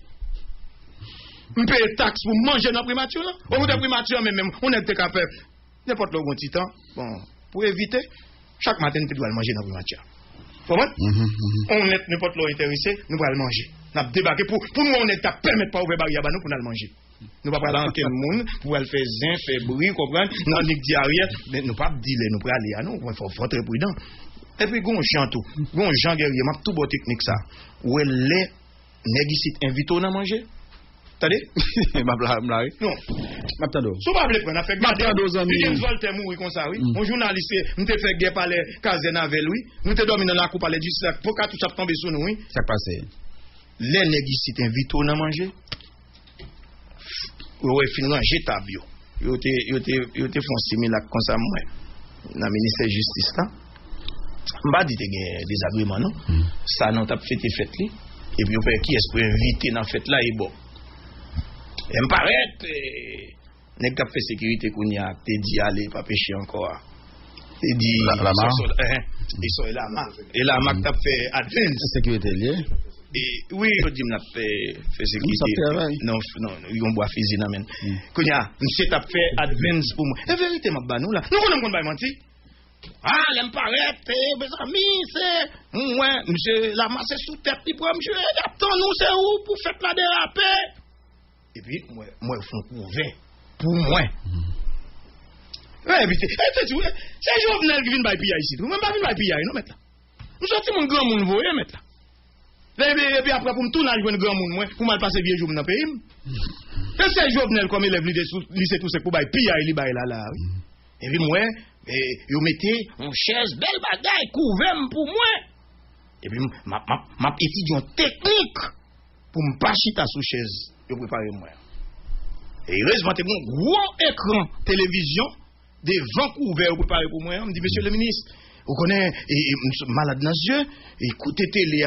On paye taxe pour manger dans primature là. Au bout de primature même on est capable n'importe le bon petit temps. Bon, pour éviter chaque matin nous doit manger dans primature. On est n'importe où intéressé, nous allons manger. Nous allons débarquer pour nous, on est à permettre pas ouvrir barrière nous pour nous manger. Nous ne pouvons pas aller dans quel monde pour aller faire zin, faire bruit, comprendre, nous allons dire arrière, mais nous ne pouvons pas dire, nous allons aller à nous, il faut être prudent. Et puis, on chante tout, on chante guerrier, m'a tout beau technique ça. Où est les négocites invités à manger? Attendez? Non. M'attendons. Si vous ne pouvez pas faire guerre, James Voltaire mourir comme ça, oui. Un journaliste, nous te fait guerre par les casernes avec lui, nous te dormi dans la coupe par les justice, pour qu'à tout ça tombe sur nous, oui. Ça passe. Les négocites invités à manger. ouais fin ranger table yo te font similaire comme ça moi dans ministère justice là m'pa dit des désagréments non ça non t'a fait li et puis on fait qui est pour inviter dans fête là et bon et me paraît nèg t'a fait sécurité qu'on y a te dit aller pas pêcher encore te dit et la marque t'a fait advance sécurité lié. Et oui, je dis m'a fait sécurité. Non, ils boit fusil nan men. Kounya, monsieur t'a fait advance pour moi. En vérité m'a ba nous là. Nous connaissons pas menti. Ah, l'aime paraît, mes amis, c'est ouais, monsieur la masse sous tête pour monsieur. Attends nous c'est où pour faire la déraper. Et puis moi font couvert pour moi. Ouais, c'est Jovenel qui vient by PI ici. Même pas vient by PI non mettre là. Nous sorti mon grand monde voyer mettre là. Et puis après, pour me tourner à un grand monde, pour mal passer vieux jours dans le pays. C'est Jovenel comme élève lycée tout c'est pour bailler pilla il baille là. Et puis moi, yo mettez une chaise belle bagaille couvert pour moi. Et puis m'a étudié une technique pour me pas chita sous chaise, yo préparer moi. Et heureusement t'es un gros écran télévision devant couvert préparé pour moi. Me dit monsieur le ministre, vous connaissez malade dans les yeux, écoutez télé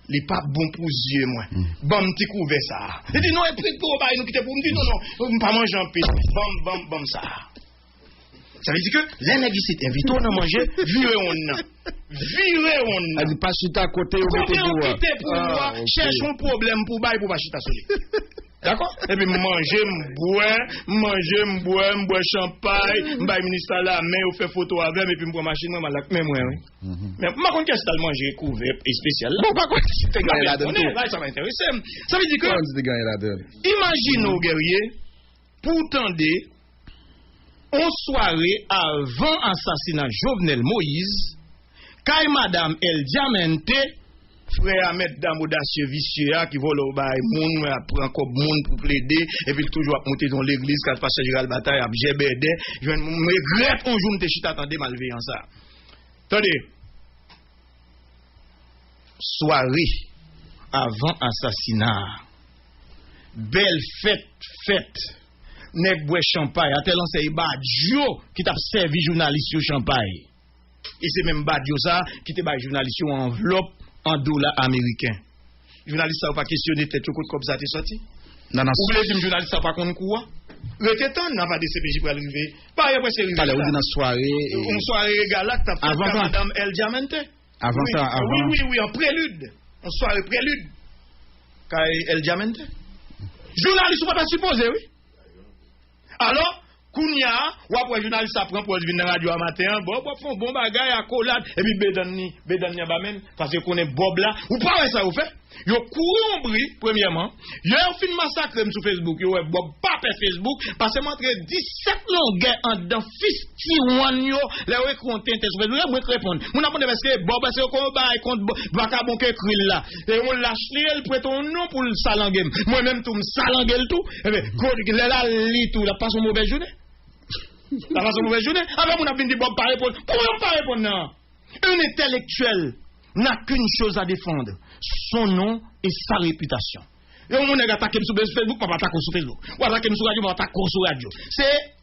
les pas bon pour yeux moi. Bon petit couvert ça. Il dit non, et puis pour nous quitter pour me dire non, pas manger en paix. Bam ça. Ça veut dire que les nègres ici invite on à manger, virez on. Elle dit pas chita à côté ou mettez pour moi, cherche un problème pour bailler pour pas chita sur. D'accord? Et puis manger, m'boire champagne, m'baille ministre là, mais on fait photo avec et puis m'prend machine moi malak même moi oui. Mais ma kon qu'est-ce que manger couvert et spécial là. Bon par contre, c'est gagné là-dedans. Là ça m'intéresse. Ça veut dire que imagine nos guerriers pour tendre en soirée avant assassinat Jovenel Moïse, quand madame El Diamante frère Ahmed Dam audacieux vicieux qui vole au bail moun prend comme moun pour plaider et puis toujours monter dans l'église quand pasteur Gérald Bataille a GBD je regrette un jour me chita attendez malveillant ça. Attendez. Soirée avant assassinat. Belle fête. Nèg boit champagne, a tel c'est Badjo qui t'a servi journaliste au champagne. Et c'est même Badjo ça qui t'a bail journaliste en enveloppe en dollars américains. Journaliste ça pas questionner tête comme ça t'es sorti. Ou voulez dire journaliste ça pas qu'on quoi? Le temps n'a pas de CPJ pour arriver. Pas après c'est arrivé. Allez, on dit dans soirée une soirée gala que t'as fait madame El Diamante. Avant Oui, en prélude. En soirée prélude. Quand El Diamante. Journaliste pas supposé oui. Alors, Kounia, ou après journaliste apprend pour venir dans la radio à matin, bon bagay à collade, et puis Bedani ba men, parce que qu'on est Bob là, ou pas ça vous fait? Yo couru en bris, premièrement, yo fin massacre sur Facebook, yo Bob pas Facebook, parce que montre 17 longueurs en dedans, fifty-one yo, les ouais compte sur Facebook, moi répondre. Mon apprendre parce que Bob, parce que qu'on bail contre Bakabon que cril là, et on lâche li, il prête un nom pour le salanguer. Moi même tout me salanguer tout, et bien, là li tout, la passe une mauvaise journée. La façon mauvaise journée. Avec mon avis dit Bob pas répondre. Pourquoi pas répondre non? Un intellectuel n'a qu'une chose à défendre, son nom et sa réputation. Et on est attaqué sur Facebook, pas attaquer sur Facebook. Ou attaquer sur radio, pas attaquer sur radio. C'est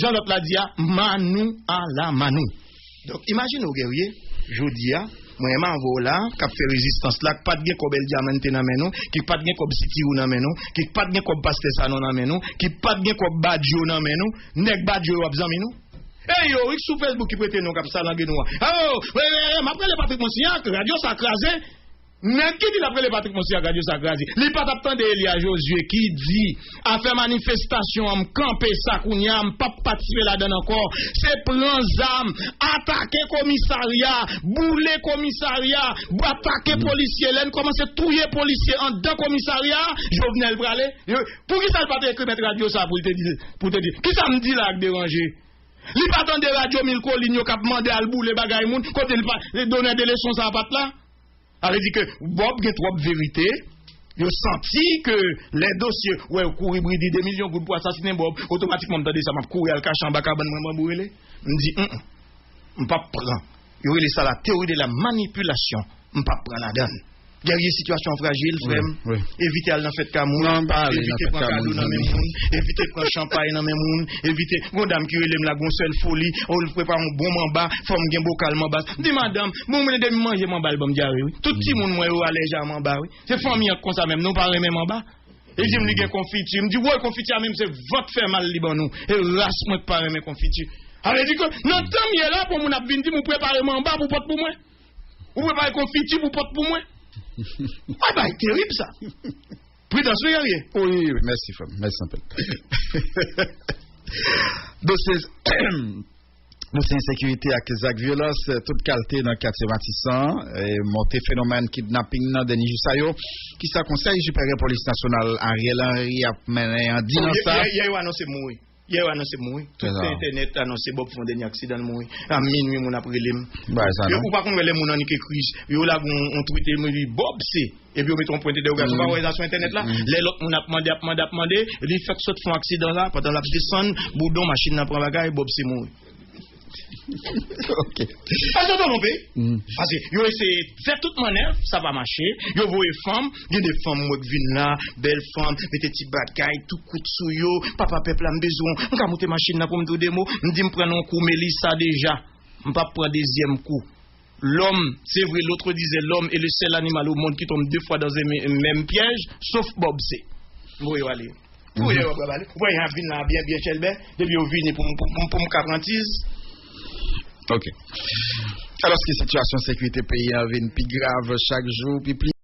Jean-Lot l'a dit Manou à la Manou. Donc imagine au guerrier, Jodia, moi m'envoie là, qui fait résistance là, pas de gain comme El Diamante dans menou, qui pas de gain comme City ou dans menou, qui pas de gain comme Pasteur Sanon dans menou, qui pas de gain comme Badjo dans menou, nek Badjo a besoin menou. Eh yo, sur Facebook qui prête nous comme ça langue nous. Oh, m'après le Patrick Monsignor, radio ça crasé. Mais qui dit l'après le Patrick Monsignor, radio ça crasé. Li pas attendre Elia Josué qui dit a fait manifestation am camper ça kounya am pas participer là-dedans encore. C'est prendre arme, attaquer commissariat, bouler commissariat, attaquer policier, là commencer touyer policier en dedans commissariat, Jovenel bralé. Pour qui ça pas écrit mettre radio ça pour te dire. Qui ça me dit là déranger? Li pas attendre radio mille coligno k'ap mandé al bouler bagay moun côté il donner des leçons ça pas là. Ça veut dire que Bob a trop de vérité. Il a senti que les dossiers, ouais, courir bridi des millions pour assassiner Bob, automatiquement, me ça m'a couru à le cacher en bas, me dit, pas prendre. Il y a ça la théorie de la manipulation. Je pas prendre la donne. Guerrier situation fragile, frère. Oui. Éviter aller dans fête Cameroun, éviter prendre cadeau dans même monde, éviter prendre champagne dans même monde, éviter gon dame qui relève la gon seule folie, on le prépare un bon mamba, forme gen bocal mamba. Dis madame, mon me de manger mamba bon diarrhée oui. Tout petit monde moi allergique à mamba oui. C'est famille comme ça même, nous parler même mamba. Et je me dis confiture, me dit ouais confiture même c'est votre faire mal liban nous. Et race moi pas aimer confiture. Alors dit que non temps il est là pour mon a venir pour préparer mamba pour porte pour moi. Ou préparer confiture pour porte pour moi. Ah bah, terrible ça. Prudence, rien. Oui, merci, femme. Merci un peu. Dossier insécurité avec Zach violence, toute qualité dans le quartier Matissan, monté phénomène kidnapping dans Denis Jussayo, qui ça conseil supérieur police nationale Ariel Henry a mené en disant ça. Il y a annoncé mourir. Il y a annoncé mourir. Tout internet annoncé Bob font dernier accident mourir. À minuit mon après lim. Bah ça non. Ou par contre les mon en qui crise. Yo là on tweeté me dit Bob c'est et puis on met un point de dérogation par sur internet là. Les l'autre on a demandé, il fait saute font accident là pendant la descendre, boudon machine n'a prend bagaille Bob c'est mourir. OK. Pas de tromper. Parce que yo essayer faire toute manière, ça va marcher. Yo voyez femme, il y a des femmes qui viennent là, belles femmes, mettez petit bagaille, tout coup sous yo, papa peuple a besoin. On va monter machine là pour me dire des mots, me dit me prendre un coup Mélissa déjà. On pas prendre deuxième coup. L'homme, c'est vrai, l'autre disait l'homme est le seul animal au monde qui tombe deux fois dans un même piège, sauf Bob C. Vous voyez aller. Vous voyez aller. Vous voyez un vin là bien chelbe, depuis au vin pour me garantise. OK. Alors, ce qui est situation sécurité pays en plus grave chaque jour, puis plus